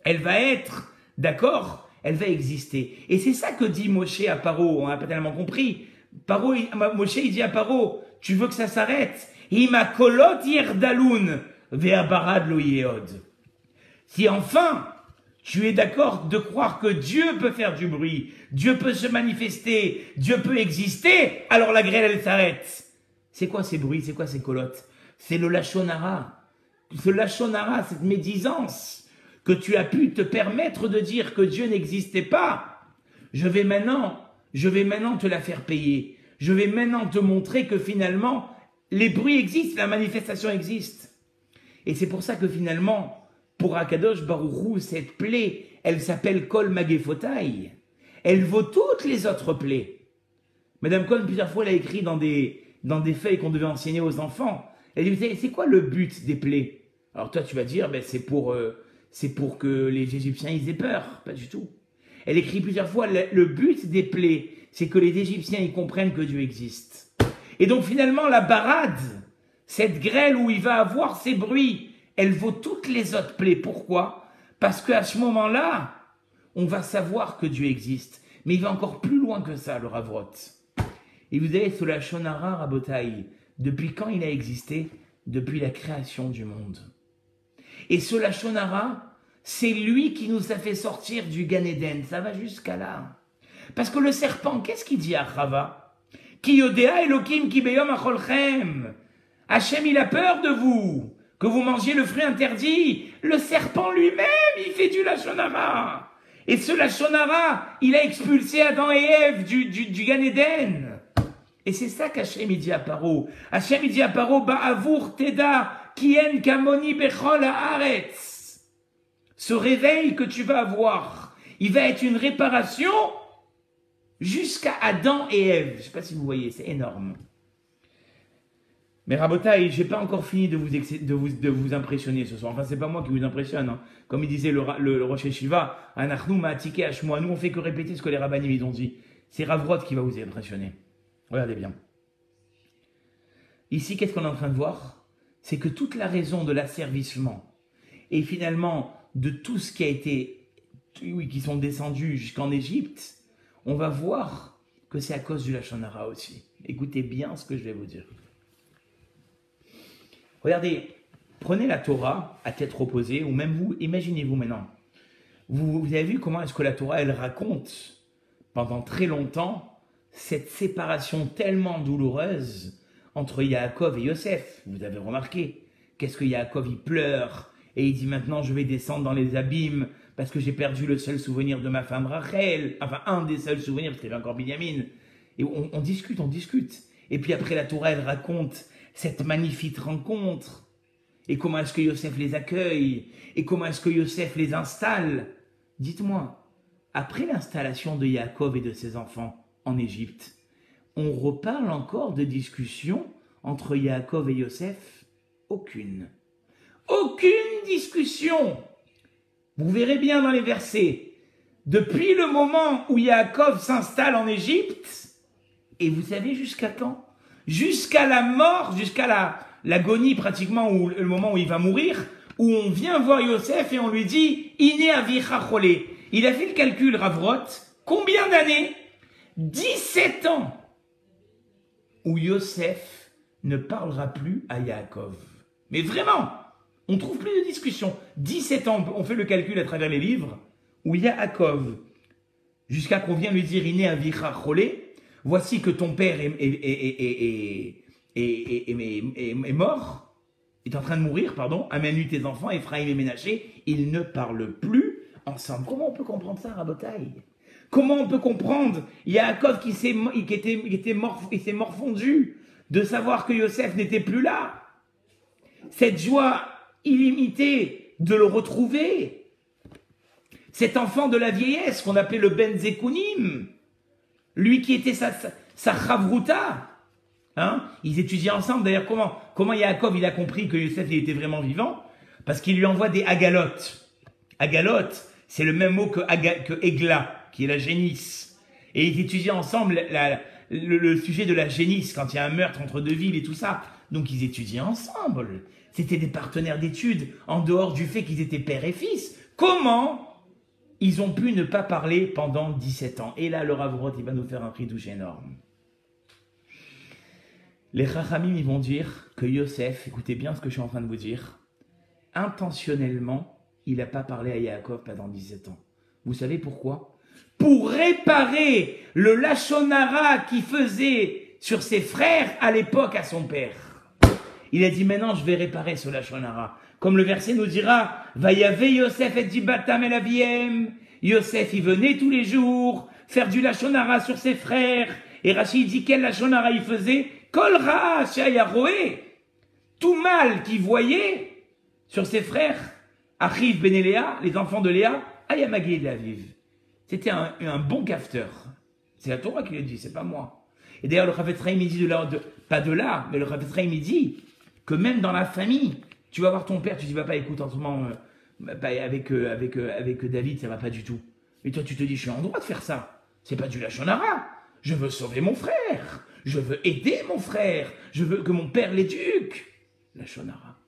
elle va être, d'accord? Elle va exister. Et c'est ça que dit Moshe à Paro, on n'a pas tellement compris. Moshe il dit à Paro, tu veux que ça s'arrête? Ima kolot yerdaloun vea barad lo yehod. Si enfin, tu es d'accord de croire que Dieu peut faire du bruit, Dieu peut se manifester, Dieu peut exister, alors la grêle, elle s'arrête. C'est quoi ces bruits, c'est quoi ces colottes? C'est le Lachon Hara. Ce Lachon Hara, cette médisance que tu as pu te permettre de dire que Dieu n'existait pas. Je vais maintenant te la faire payer. Je vais maintenant te montrer que finalement, les bruits existent, la manifestation existe. Et c'est pour ça que finalement, pour Akadosh Baruch Hu, cette plaie, elle s'appelle Kol Magefotai. Elle vaut toutes les autres plaies. Madame Cohn, plusieurs fois, elle a écrit dans des feuilles qu'on devait enseigner aux enfants. Elle dit, c'est quoi le but des plaies? Alors toi, tu vas dire, ben, c'est pour que les Égyptiens, ils aient peur. Pas du tout. Elle écrit plusieurs fois, le but des plaies, c'est que les Égyptiens, ils comprennent que Dieu existe. Et donc finalement, la barade, cette grêle où il va avoir ces bruits, elle vaut toutes les autres plaies. Pourquoi? Parce qu'à ce moment-là, on va savoir que Dieu existe. Mais il va encore plus loin que ça, le Ravrot. Et vous avez ce Lachon Hara, Rabotai, depuis quand il a existé? Depuis la création du monde. Et ce Lachon Hara, c'est lui qui nous a fait sortir du Gan Eden. Ça va jusqu'à là. Parce que le serpent, qu'est-ce qu'il dit à Chava? Ki yodea Elokim ki beyom acholchem. Hachem, il a peur de vous. Que vous mangiez le fruit interdit. Le serpent lui-même, il fait du Lachon Hara. Et ce Lachon Hara, il a expulsé Adam et Ève du Gan Eden. Et c'est ça qu'Hachem dit à Paro. Hachem dit à Paro, Ba'avour teda kien kamoni bechol haaretz. Ce réveil que tu vas avoir, Il va être une réparation jusqu'à Adam et Ève. Je ne sais pas si vous voyez, c'est énorme. Mais Rabotaï, je n'ai pas encore fini de vous impressionner ce soir. Enfin, c'est pas moi qui vous impressionne. Hein. Comme il disait le Rosh Yeshiva, Anachnu ma'atike hashmoa. Nous, on fait que répéter ce que les rabbinim ils ont dit. C'est Ravrot qui va vous impressionner. Regardez bien. Ici, qu'est-ce qu'on est en train de voir? C'est que toute la raison de l'asservissement et finalement de tout ce qui a été, oui, qui sont descendus jusqu'en Égypte, on va voir que c'est à cause du Lachon Hara aussi. Écoutez bien ce que je vais vous dire. Regardez, prenez la Torah à tête reposée, ou même vous, imaginez-vous maintenant. Vous avez vu comment est-ce que la Torah, elle raconte pendant très longtemps cette séparation tellement douloureuse entre Yaakov et Yosef. Vous avez remarqué, qu'est-ce que Yaakov, il pleure, et il dit maintenant je vais descendre dans les abîmes, parce que j'ai perdu le seul souvenir de ma femme Rachel, enfin un des seuls souvenirs, parce qu'il y avait encore Binyamin. Et on discute. Et puis après la Torah, elle raconte cette magnifique rencontre, et comment est-ce que Yosef les accueille, et comment est-ce que Yosef les installe. Dites-moi, après l'installation de Yaakov et de ses enfants en Égypte, on reparle encore de discussions entre Yaakov et Yosef? Aucune discussion. Vous verrez bien dans les versets, depuis le moment où Yaakov s'installe en Égypte, et vous savez jusqu'à quand? Jusqu'à la mort, jusqu'à l'agonie pratiquement, ou le moment où il va mourir, où on vient voir Yosef et on lui dit « Iné avicha cholé ». Il a fait le calcul, Ravrot, combien d'années? 17 ans où Yosef ne parlera plus à Yaakov. Mais vraiment, on ne trouve plus de discussion. 17 ans, on fait le calcul à travers les livres, où Yaakov, jusqu'à qu'on vienne lui dire « Iné avicha cholé », voici que ton père est mort, est en train de mourir, pardon, amène-lui tes enfants, Ephraïm et Ménaché, ils ne parlent plus ensemble. Comment on peut comprendre ça, Rabotaï? Comment on peut comprendre Yaakov qui s'est morfondu de savoir que Yosef n'était plus là? Cette joie illimitée de le retrouver, cet enfant de la vieillesse qu'on appelait le Ben Zekunim, lui qui était sa chavruta, hein? Ils étudiaient ensemble. D'ailleurs, comment Yaakov il a compris que Yosef il était vraiment vivant? Parce qu'il lui envoie des agalotes. Agalotes, c'est le même mot que Egla, qui est la génisse. Et ils étudiaient ensemble le sujet de la génisse, quand il y a un meurtre entre deux villes et tout ça. Donc ils étudiaient ensemble. C'était des partenaires d'études, en dehors du fait qu'ils étaient père et fils. Comment ils ont pu ne pas parler pendant 17 ans? Et là, le Ravrot, il va nous faire un ridouche énorme. Les Chachamim, ils vont dire que Yosef, écoutez bien ce que je suis en train de vous dire, intentionnellement, il n'a pas parlé à Yaakov pendant 17 ans. Vous savez pourquoi? Pour réparer le Lachon Hara qu'il faisait sur ses frères à l'époque à son père. Il a dit maintenant je vais réparer ce Lachon Hara. Comme le verset nous dira, Vayave Yosef et Dibatam el Aviem. Yosef, il venait tous les jours faire du Lachon Hara sur ses frères. Et Rachid dit quel Lachon Hara il faisait? Kol Ra'a Shayaroé. Tout mal qu'il voyait sur ses frères. Achiv ben Léa, les enfants de Léa, Ayamagé de Aviv. C'était un bon cafeteur. C'est la Torah qui le dit, c'est pas moi. Et d'ailleurs, le Chafetz Chaim, il dit pas de là, mais le Chafetz Chaim, il dit que même dans la famille, tu vas voir ton père, tu dis, papa, écoute, en ce moment, avec David, ça va pas du tout. Mais toi, tu te dis, je suis en droit de faire ça. C'est pas du Lachon Hara. Je veux sauver mon frère. Je veux aider mon frère. Je veux que mon père l'éduque. Lachon Hara.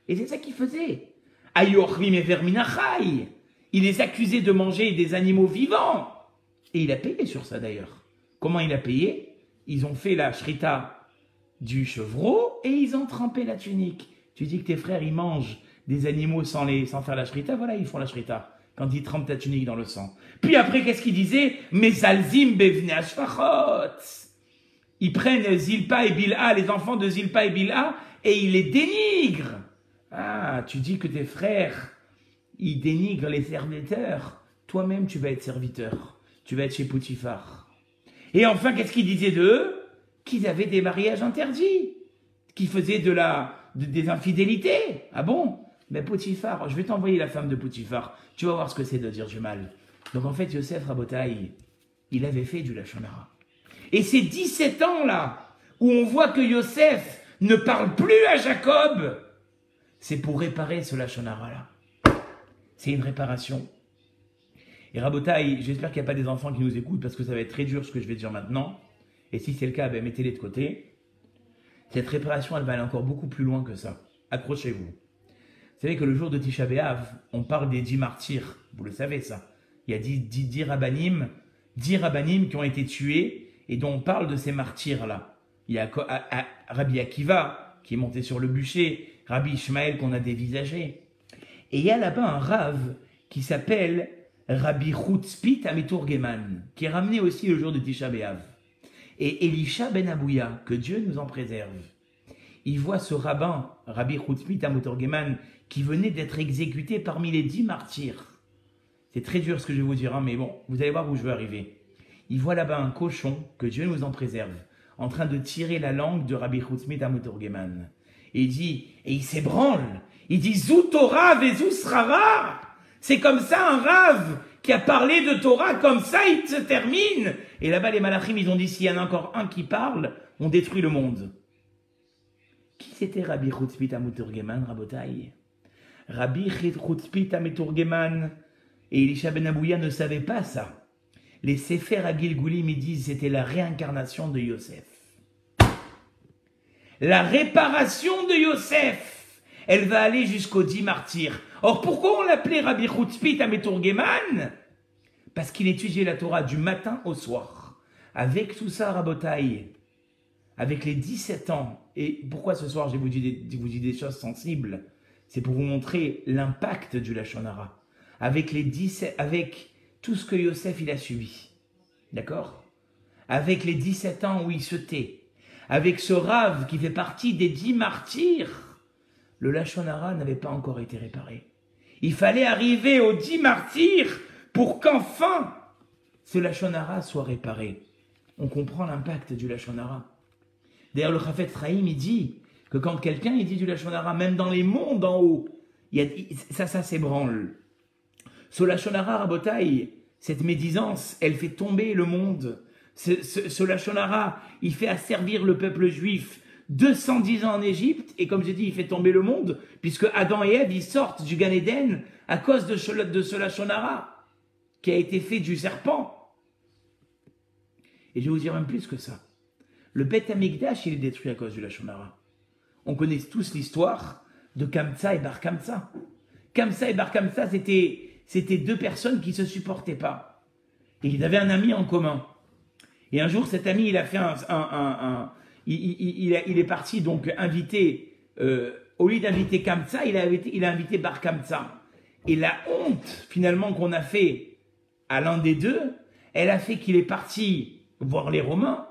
Et c'est ça qu'il faisait. Ayochlim et Verminachai. Il les accusait de manger des animaux vivants. Et il a payé sur ça d'ailleurs. Comment il a payé? Ils ont fait la shrita du chevreau et ils ont trempé la tunique. Tu dis que tes frères ils mangent des animaux sans faire la shrita, voilà, ils font la shrita. Quand ils trempent ta tunique dans le sang. Puis après, qu'est-ce qu'ils disaient? Mesalzim bevne ashfachot. Ils prennent Zilpa et Bilha, les enfants de Zilpa et Bilha, et ils les dénigrent. Ah, tu dis que tes frères, ils dénigrent les serviteurs. Toi-même, tu vas être serviteur. Tu vas être chez Potiphar. Et enfin, qu'est-ce qu'ils disaient d'eux? Qu'ils avaient des mariages interdits. Qu'ils faisaient des infidélités. Ah bon? Mais Potiphar, je vais t'envoyer la femme de Potiphar. Tu vas voir ce que c'est de dire du mal. Donc en fait, Yosef Rabotai, il avait fait du Lachon Hara. Et ces 17 ans-là, où on voit que Yosef ne parle plus à Jacob, c'est pour réparer ce Lachon Hara-là. C'est une réparation. Et Rabotai, j'espère qu'il n'y a pas des enfants qui nous écoutent, parce que ça va être très dur ce que je vais dire maintenant. Et si c'est le cas, ben, mettez-les de côté. Cette réparation, elle va aller encore beaucoup plus loin que ça. Accrochez-vous. Vous savez que le jour de Tisha B'Av, on parle des 10 martyrs. Vous le savez ça. Il y a 10 rabbanim qui ont été tués et dont on parle de ces martyrs-là. Il y a Rabbi Akiva qui est monté sur le bûcher, Rabbi Ishmael qu'on a dévisagé. Et il y a là-bas un rave qui s'appelle Rabbi Chutzpit Ameturgeman, qui est ramené aussi le jour de Tisha B'Av. Et Elisha ben Abouya, que Dieu nous en préserve, il voit ce rabbin, Rabbi Chutzpit Ameturgeman, qui venait d'être exécuté parmi les 10 martyrs. C'est très dur ce que je vais vous dire, hein, mais bon, vous allez voir où je veux arriver. Il voit là-bas un cochon, que Dieu nous en préserve, en train de tirer la langue de Rabbi Chutzpit Ameturgeman. Et il dit, et il s'ébranle, il dit, Zou Torah vezu srara. C'est comme ça un rave qui a parlé de Torah, comme ça il se termine. Et là-bas les malachim, ils ont dit, s'il y en a encore un qui parle, on détruit le monde. Qui c'était Rabbi Chutzpit Ameturgeman, Rabotai? Rabbi Chutzpit Ameturgeman et Elisha ben Abouya ne savaient pas ça. Les Sefer HaGilgulim, ils disent c'était la réincarnation de Yosef. La réparation de Yosef, elle va aller jusqu'aux 10 martyrs. Or, pourquoi on l'appelait Rabbi Chutzpit Ameturgeman? Parce qu'il étudiait la Torah du matin au soir. Avec tout ça, Rabotai, avec les 17 ans, et pourquoi ce soir je vous dis des choses sensibles? C'est pour vous montrer l'impact du Lachon Hara. Avec tout ce que Yosef il a subi. D'accord? Avec les 17 ans où il se tait. Avec ce rave qui fait partie des 10 martyrs. Le Lachon Hara n'avait pas encore été réparé. Il fallait arriver aux 10 martyrs pour qu'enfin ce Lachon Hara soit réparé. On comprend l'impact du Lachon Hara. D'ailleurs, le Chafetz Chaim, il dit que quand quelqu'un il dit du Lachon Hara, même dans les mondes en haut, ça s'ébranle. Ce Lachon Hara, Rabotai, cette médisance, elle fait tomber le monde. Ce Lachon Hara, il fait asservir le peuple juif 210 ans en Égypte, et comme j'ai dit, il fait tomber le monde, puisque Adam et Ève, ils sortent du Gan Eden à cause de ce Lachon Hara, qui a été fait du serpent. Et je vais vous dire même plus que ça. Le Beth Amikdash, il est détruit à cause du Lachon Hara. On connaît tous l'histoire de Kamsa et Bar Kamsa. Kamsa et Bar Kamsa, c'était 2 personnes qui ne se supportaient pas. Et ils avaient un ami en commun. Et un jour, cet ami, il a fait il est parti donc inviter, au lieu d'inviter Kamsa, il a invité Bar Kamsa. Et la honte, finalement, qu'on a fait à l'un des deux, elle a fait qu'il est parti voir les Romains.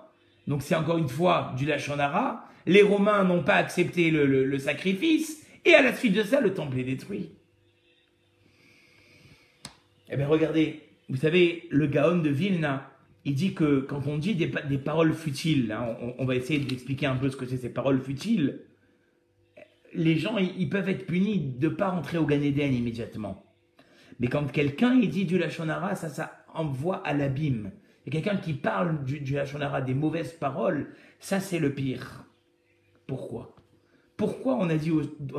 Donc c'est encore une fois du Lachon Hara. Les Romains n'ont pas accepté le sacrifice. Et à la suite de ça, le temple est détruit. Eh bien, regardez, vous savez, le Gaon de Vilna, il dit que quand on dit des paroles futiles, hein, on va essayer d'expliquer un peu ce que c'est ces paroles futiles, les gens, ils peuvent être punis de ne pas rentrer au Gan Eden immédiatement. Mais quand quelqu'un il dit du Lachon Hara, ça envoie à l'abîme. Et quelqu'un qui parle du Lachon Hara, des mauvaises paroles, ça c'est le pire. Pourquoi? Pourquoi on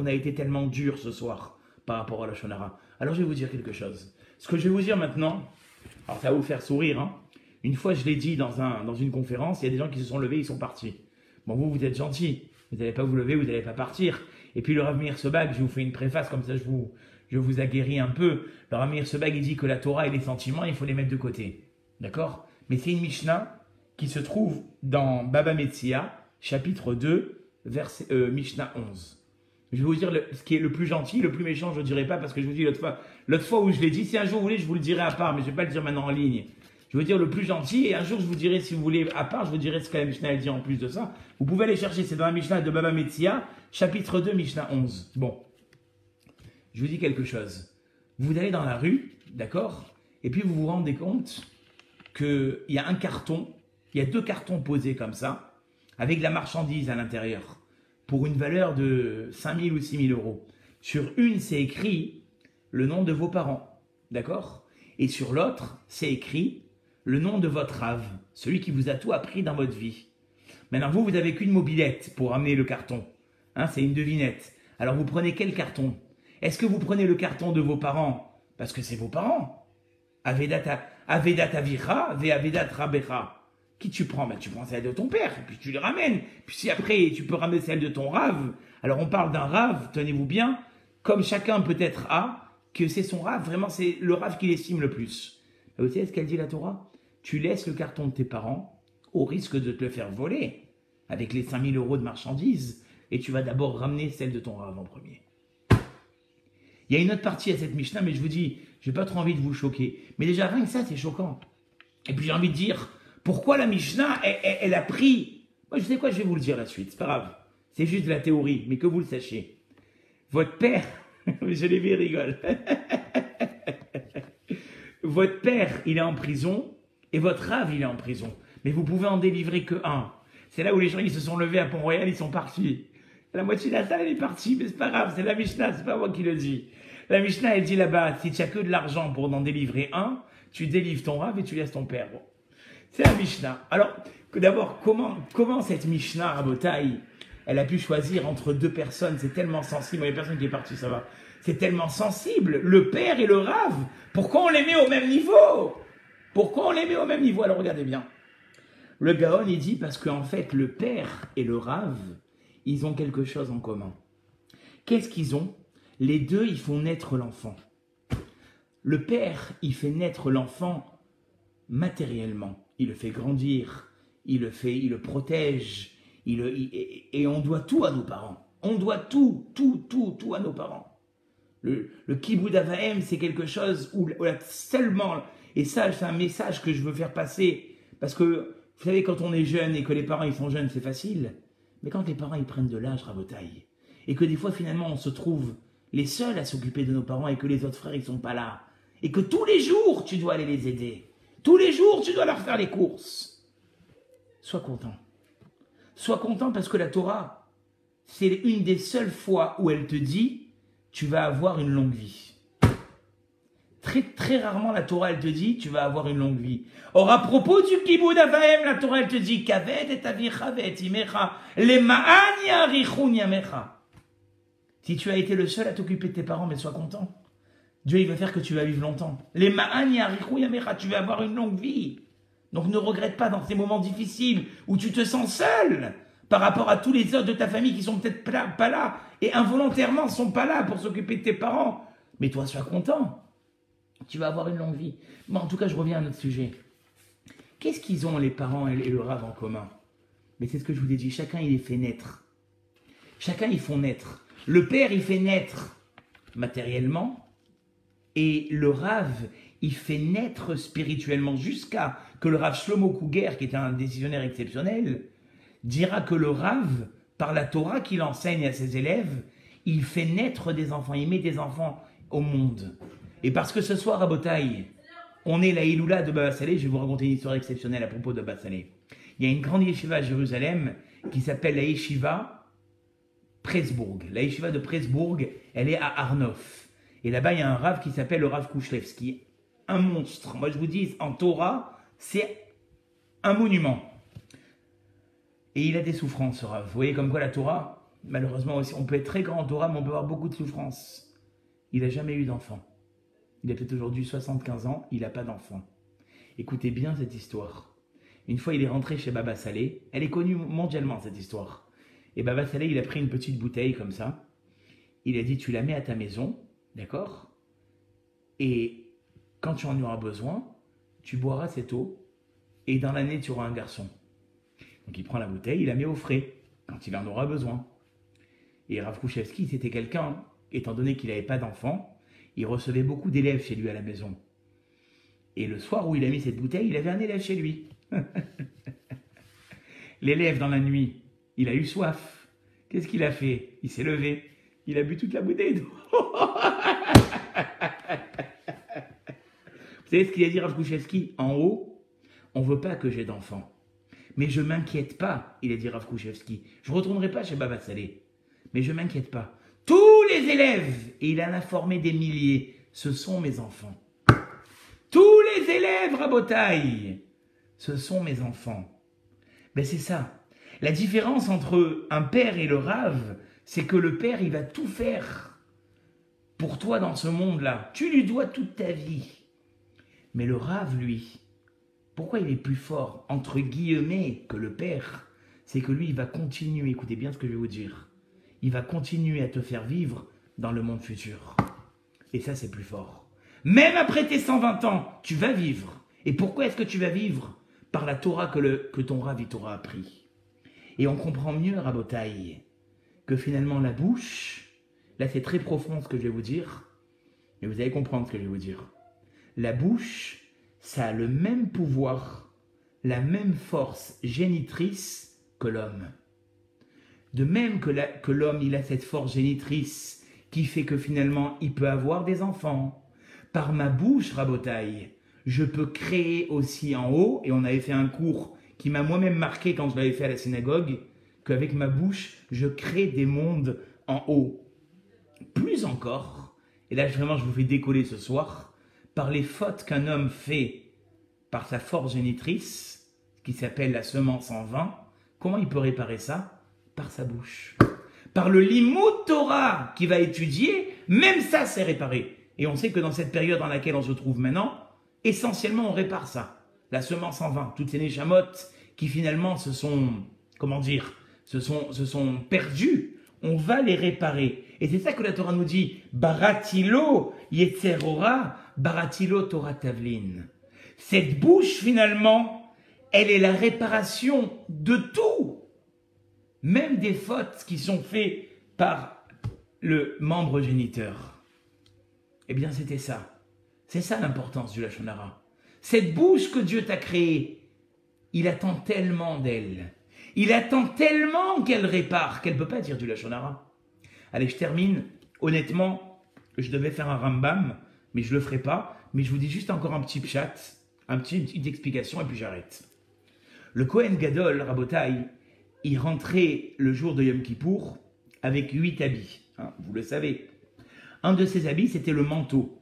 a été tellement dur ce soir par rapport au Lachon Hara? Alors je vais vous dire quelque chose. Ce que je vais vous dire maintenant, alors ça va vous faire sourire, hein. Une fois je l'ai dit dans une conférence, il y a des gens qui se sont levés, ils sont partis. Bon, vous êtes gentils, vous n'allez pas vous lever, vous n'allez pas partir. Et puis le Rav Meir Sebag, je vous fais une préface, comme ça je vous aguerris un peu. Le Rav Meir Sebag, il dit que la Torah et les sentiments, il faut les mettre de côté. D'accord? Mais c'est une Mishnah qui se trouve dans Baba Metzia, chapitre 2, Mishnah 11. Je vais vous dire ce qui est le plus gentil, le plus méchant, je ne dirai pas, parce que je vous dis l'autre fois où je l'ai dit, si un jour vous voulez, je vous le dirai à part, mais je ne vais pas le dire maintenant en ligne. Je veux dire le plus gentil, et un jour je vous dirai, si vous voulez, à part, je vous dirai ce que la Mishnah dit en plus de ça. Vous pouvez aller chercher, c'est dans la Mishnah de Baba Metzia, chapitre 2, Mishnah 11. Bon, je vous dis quelque chose. Vous allez dans la rue, d'accord? Et puis vous vous rendez compte qu'il y a un carton, il y a 2 cartons posés comme ça, avec de la marchandise à l'intérieur, pour une valeur de 5 000 ou 6 000 euros. Sur une, c'est écrit le nom de vos parents, d'accord? Et sur l'autre, c'est écrit le nom de votre rave, celui qui vous a tout appris dans votre vie. Maintenant, vous n'avez qu'une mobilette pour amener le carton. Hein, c'est une devinette. Alors, vous prenez quel carton? Est-ce que vous prenez le carton de vos parents? Parce que c'est vos parents. Avedat avicha, ve avedat rabecha. Qui tu prends? Ben, tu prends celle de ton père, et puis tu les ramènes. Puis si après, tu peux ramener celle de ton rave. Alors, on parle d'un rave, tenez-vous bien, comme chacun peut-être a, que c'est son rave, vraiment, c'est le rave qu'il estime le plus. Vous savez ce qu'elle dit la Torah? Tu laisses le carton de tes parents au risque de te le faire voler avec les 5000 € de marchandises et tu vas d'abord ramener celle de ton rave en premier. Il y a une autre partie à cette Mishnah, mais je vous dis, je n'ai pas trop envie de vous choquer. Mais déjà, rien que ça, c'est choquant. Et puis j'ai envie de dire, pourquoi la Mishnah, elle a pris... Moi, je sais quoi, je vais vous le dire la suite, c'est pas grave. C'est juste de la théorie, mais que vous le sachiez. Votre père, je l'ai vu, il rigole. Votre père, il est en prison, et votre rave, il est en prison. Mais vous pouvez en délivrer que un. C'est là où les gens, ils se sont levés à Pont-Royal, ils sont partis. La moitié de la salle, elle est partie, mais c'est pas grave, c'est la Mishnah, c'est pas moi qui le dis. La Mishnah, elle dit là-bas, si tu n'as que de l'argent pour en délivrer un, tu délivres ton rave et tu laisses ton père. Bon. C'est la Mishnah. Alors, d'abord, comment cette Mishnah, Rabotai, elle a pu choisir entre deux personnes? C'est tellement sensible. Il y a personne qui est parti, ça va. C'est tellement sensible. Le père et le rave. Pourquoi on les met au même niveau? Pourquoi on les met au même niveau? Alors, regardez bien. Le Gaon, il dit parce qu'en fait, le père et le rave, ils ont quelque chose en commun. Qu'est-ce qu'ils ont? Les deux, ils font naître l'enfant. Le père, il fait naître l'enfant matériellement. Il le fait grandir, il le protège, et on doit tout à nos parents. On doit tout à nos parents. Le Kibboud Avahem, c'est quelque chose où seulement, et ça, c'est un message que je veux faire passer, parce que, vous savez, quand on est jeune et que les parents ils sont jeunes, c'est facile, mais quand les parents ils prennent de l'âge, Rabotai, et que des fois, finalement, on se trouve les seuls à s'occuper de nos parents et que les autres frères, ils sont pas là, et que tous les jours, tu dois aller les aider. Tous les jours, tu dois leur faire les courses. Sois content. Sois content parce que la Torah, c'est une des seules fois où elle te dit, tu vas avoir une longue vie. Très, très rarement, la Torah, elle te dit, tu vas avoir une longue vie. Or, à propos du Kibboud Avahem, la Torah, elle te dit, Kaved et avicha et imecha, le ma'an yarichun yamecha. Si tu as été le seul à t'occuper de tes parents, mais sois content. Dieu, il veut faire que tu vas vivre longtemps. Les ma'an yarichun yamecha, tu vas avoir une longue vie. Donc, ne regrette pas dans ces moments difficiles où tu te sens seul par rapport à tous les autres de ta famille qui sont peut-être pas là et involontairement sont pas là pour s'occuper de tes parents. Mais toi, sois content. Tu vas avoir une longue vie. Bon, en tout cas, je reviens à notre sujet. Qu'est-ce qu'ils ont, les parents et le rave, en commun? Mais c'est ce que je vous ai dit. Chacun, il les fait naître. Chacun, ils font naître. Le père, il fait naître matériellement. Et le rave, il fait naître spirituellement. Jusqu'à que le rave Shlomo Kouger, qui était un décisionnaire exceptionnel, dira que le rave, par la Torah qu'il enseigne à ses élèves, il fait naître des enfants. Il met des enfants au monde. Et parce que ce soir, à Botaï, on est la Iloula de Baba Salé, je vais vous raconter une histoire exceptionnelle à propos de Baba Salé. Il y a une grande yeshiva à Jérusalem qui s'appelle la yeshiva Presbourg. La yeshiva de Presbourg, elle est à Arnof. Et là-bas, il y a un rave qui s'appelle le rave Kouchlevski. Un monstre. Moi, je vous dis, en Torah, c'est un monument. Et il a des souffrances, ce rave. Vous voyez comme quoi la Torah, malheureusement aussi, on peut être très grand en Torah, mais on peut avoir beaucoup de souffrances. Il n'a jamais eu d'enfant. Il a peut-être aujourd'hui 75 ans, il n'a pas d'enfant. Écoutez bien cette histoire. Une fois, il est rentré chez Baba Salé. Elle est connue mondialement, cette histoire. Et Baba Salé, il a pris une petite bouteille comme ça. Il a dit, tu la mets à ta maison, d'accord? Et quand tu en auras besoin, tu boiras cette eau. Et dans l'année, tu auras un garçon. Donc il prend la bouteille, il la met au frais, quand il en aura besoin. Et Rav Kouchevski, c'était quelqu'un, étant donné qu'il n'avait pas d'enfant, il recevait beaucoup d'élèves chez lui à la maison. Et le soir où il a mis cette bouteille, il avait un élève chez lui. L'élève, dans la nuit, il a eu soif. Qu'est-ce qu'il a fait? Il s'est levé. Il a bu toute la bouteille d'eau. Vous savez ce qu'il a dit, Rav Kouchevski? En haut, on ne veut pas que j'ai d'enfants. Mais je ne m'inquiète pas, il a dit Rav Kouchevski. Je ne retournerai pas chez Baba Salé. Mais je ne m'inquiète pas. Tous les élèves, et il en a formé des milliers, ce sont mes enfants. Tous les élèves, Rabotaï, ce sont mes enfants. Ben c'est ça. La différence entre un père et le rave, c'est que le père, il va tout faire pour toi dans ce monde-là. Tu lui dois toute ta vie. Mais le rave, lui, pourquoi il est plus fort, entre guillemets, que le père? C'est que lui, il va continuer, écoutez bien ce que je vais vous dire, il va continuer à te faire vivre dans le monde futur. Et ça, c'est plus fort. Même après tes 120 ans, tu vas vivre. Et pourquoi est-ce que tu vas vivre? Par la Torah que ton rave, il t'aura appris. Et on comprend mieux, Rabotaï, que finalement la bouche, là c'est très profond ce que je vais vous dire, mais vous allez comprendre ce que je vais vous dire. La bouche, ça a le même pouvoir, la même force génitrice que l'homme. De même que l'homme, il a cette force génitrice qui fait que finalement, il peut avoir des enfants. Par ma bouche, Rabotaï, je peux créer aussi en haut, et on avait fait un cours qui m'a moi-même marqué quand je l'avais fait à la synagogue, qu'avec ma bouche, je crée des mondes en haut. Plus encore, et là vraiment je vous fais décoller ce soir, par les fautes qu'un homme fait par sa force génitrice, qui s'appelle la semence en vain, comment il peut réparer ça? Par sa bouche. Par le limud Torah qu'il va étudier, même ça c'est réparé. Et on sait que dans cette période dans laquelle on se trouve maintenant, essentiellement on répare ça. La semence en vain, toutes ces neshamot qui finalement se sont, comment dire, se sont perdus, on va les réparer. Et c'est ça que la Torah nous dit, baratilo yetzerora, baratilo Torah tavlin. Cette bouche finalement, elle est la réparation de tout, même des fautes qui sont faites par le membre géniteur. Eh bien c'était ça. C'est ça l'importance du Lashon Hara. Cette bouche que Dieu t'a créée, il attend tellement d'elle. Il attend tellement qu'elle répare, qu'elle ne peut pas dire du Lashon Hara. Allez, je termine. Honnêtement, je devais faire un Rambam, mais je ne le ferai pas. Mais je vous dis juste encore un petit pshat, une petite explication, et puis j'arrête. Le Kohen Gadol, Rabotaï, il rentrait le jour de Yom Kippour avec 8 habits. Hein, vous le savez. Un de ces habits, c'était le manteau.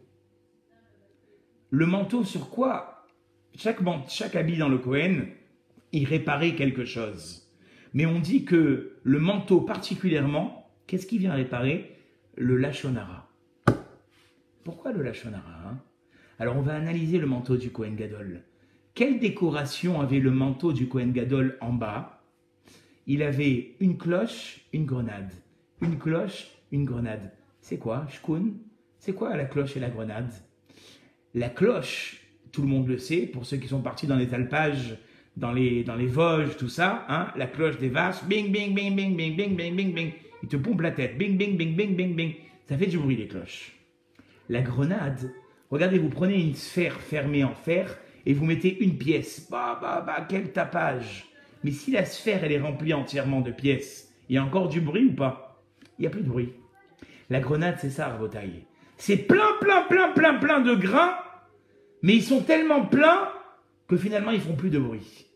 Le manteau sur quoi? Chaque habit dans le Kohen, il réparait quelque chose. Mais on dit que le manteau particulièrement, qu'est-ce qui vient réparer? Le Lashon Hara. Pourquoi le Lashon Hara, hein? Alors on va analyser le manteau du Kohen Gadol. Quelle décoration avait le manteau du Kohen Gadol en bas? Il avait une cloche, une grenade. Une cloche, une grenade. C'est quoi, Shkoun? C'est quoi la cloche et la grenade? La cloche, tout le monde le sait, pour ceux qui sont partis dans les alpages, dans les Vosges, tout ça, hein, la cloche des vaches, bing, bing, bing, bing, bing, bing, bing, bing, bing, il te pompe la tête, bing, bing, bing, bing, bing, bing, ça fait du bruit les cloches. La grenade, regardez, vous prenez une sphère fermée en fer et vous mettez une pièce, quel tapage. Mais si la sphère, elle est remplie entièrement de pièces, il y a encore du bruit ou pas? Il n'y a plus de bruit. La grenade, c'est ça, Rabotaï. C'est plein de grains, mais ils sont tellement pleins que finalement, ils font plus de bruit.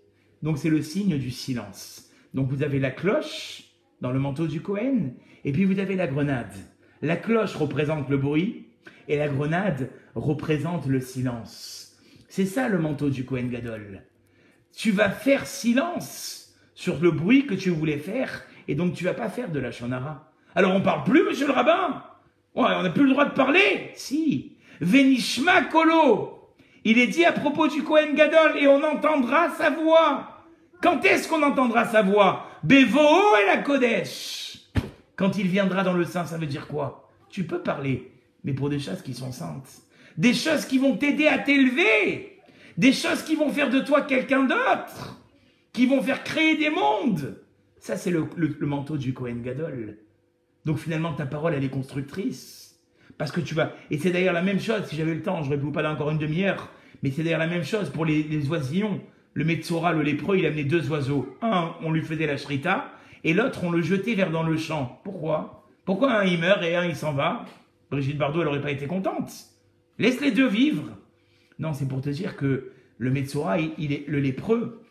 Donc, c'est le signe du silence. Donc, vous avez la cloche dans le manteau du Kohen, et puis vous avez la grenade. La cloche représente le bruit, et la grenade représente le silence. C'est ça, le manteau du Kohen Gadol. Tu vas faire silence sur le bruit que tu voulais faire, et donc tu vas pas faire de la Lashon Hara. Alors, on parle plus, monsieur le rabbin? Ouais, on n'a plus le droit de parler? Si. Venishma kolo. Il est dit à propos du Kohen Gadol, et on entendra sa voix. Quand est-ce qu'on entendra sa voix? Bevo et la Kodesh. Quand il viendra dans le sein, ça veut dire quoi? Tu peux parler, mais pour des choses qui sont saintes. Des choses qui vont t'aider à t'élever. Des choses qui vont faire de toi quelqu'un d'autre. Qui vont faire créer des mondes. Ça, c'est le manteau du Kohen Gadol. Donc finalement, ta parole, elle est constructrice. Parce que tu vas... Et c'est d'ailleurs la même chose, si j'avais le temps, je ne vais vous parler encore une demi-heure, mais c'est d'ailleurs la même chose pour les oisillons. Le Metzora, le lépreux, il amenait 2 oiseaux. Un, on lui faisait la shrita, et l'autre, on le jetait vers dans le champ. Pourquoi? Pourquoi un, il meurt et un, il s'en va? Brigitte Bardot, elle n'aurait pas été contente. Laisse les deux vivre. Non, c'est pour te dire que le Metzora, le lépreux,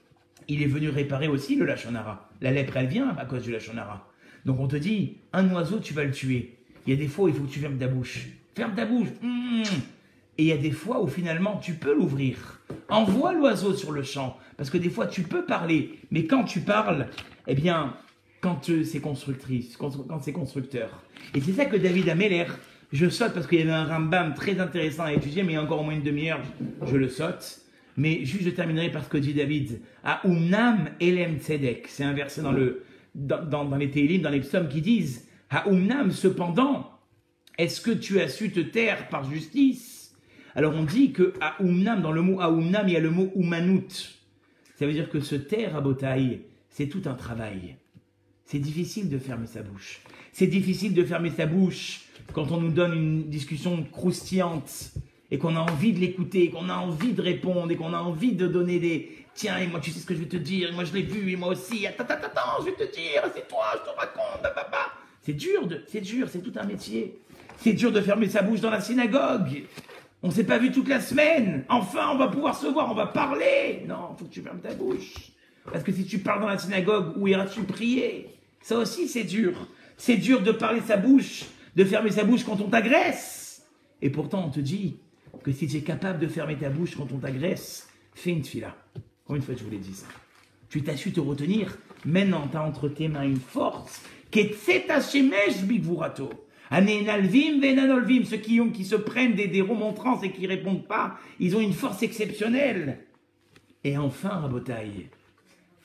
il est venu réparer aussi le Lashon Hara. La lèpre, elle vient à cause du Lashon Hara. Donc on te dit, un oiseau, tu vas le tuer. Il y a des fois, il faut que tu fermes ta bouche. Ferme ta bouche. Et il y a des fois où finalement tu peux l'ouvrir. Envoie l'oiseau sur le champ. Parce que des fois tu peux parler. Mais quand tu parles, eh bien, quand c'est constructrice, quand c'est constructeur. Et c'est ça que David Ameller, je saute parce qu'il y avait un Rambam très intéressant à étudier, mais il y a encore au moins une demi-heure, je le saute. Mais juste je terminerai par ce que dit David. Ha'umnam elem tzedek. C'est un verset dans les Télim, dans les psaumes qui disent Ha'umnam, cependant, est-ce que tu as su te taire par justice? Alors on dit que Ha'umnam, dans le mot Ha'umnam, il y a le mot Umanut. Ça veut dire que se taire à Botaï, c'est tout un travail. C'est difficile de fermer sa bouche. C'est difficile de fermer sa bouche quand on nous donne une discussion croustillante et qu'on a envie de l'écouter, qu'on a envie de répondre et qu'on a envie de donner des « Tiens, et moi tu sais ce que je vais te dire, et moi je l'ai vu, et moi aussi, attends, je vais te dire, c'est toi, je te raconte, papa. » C'est dur, c'est tout un métier. C'est dur de fermer sa bouche dans la synagogue. On ne s'est pas vu toute la semaine. Enfin, on va pouvoir se voir, on va parler. Non, il faut que tu fermes ta bouche. Parce que si tu parles dans la synagogue, où iras-tu prier? Ça aussi, c'est dur. C'est dur de parler sa bouche, de fermer sa bouche quand on t'agresse. Et pourtant, on te dit que si tu es capable de fermer ta bouche quand on t'agresse, fais une tfila. Combien de fois je vous l'ai dit ça? Tu t'as su te retenir. Maintenant, tu as entre tes mains une force. Ceux qui se prennent des remontrances et qui ne répondent pas, ils ont une force exceptionnelle. Et enfin, Rabotaï,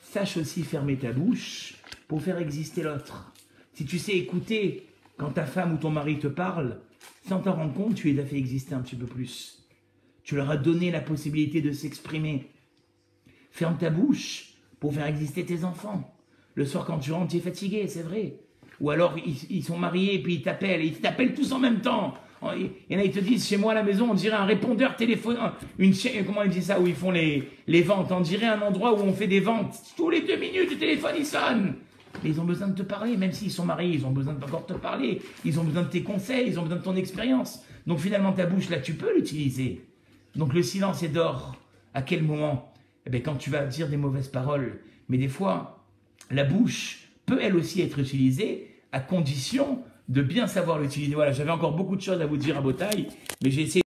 sache aussi fermer ta bouche pour faire exister l'autre. Si tu sais écouter quand ta femme ou ton mari te parle, sans t'en rendre compte, tu les as fait exister un petit peu plus. Tu leur as donné la possibilité de s'exprimer. Ferme ta bouche pour faire exister tes enfants. Le soir, quand tu rentres, tu es fatigué, c'est vrai. Ou alors, ils sont mariés et puis ils t'appellent tous en même temps. Il y en a, ils te disent, chez moi à la maison, on dirait un répondeur téléphonique, comment ils disent ça, où ils font les ventes. On dirait un endroit où on fait des ventes. Tous les 2 minutes, le téléphone, il sonne. Mais ils ont besoin de te parler, même s'ils sont mariés, ils ont besoin d'encore te parler. Ils ont besoin de tes conseils, ils ont besoin de ton expérience. Donc finalement, ta bouche, là, tu peux l'utiliser. Donc le silence est d'or. À quel moment? Eh bien, quand tu vas dire des mauvaises paroles. Mais des fois, la bouche peut elle aussi être utilisée à condition de bien savoir l'utiliser. Voilà, j'avais encore beaucoup de choses à vous dire à Botaï, mais j'ai essayé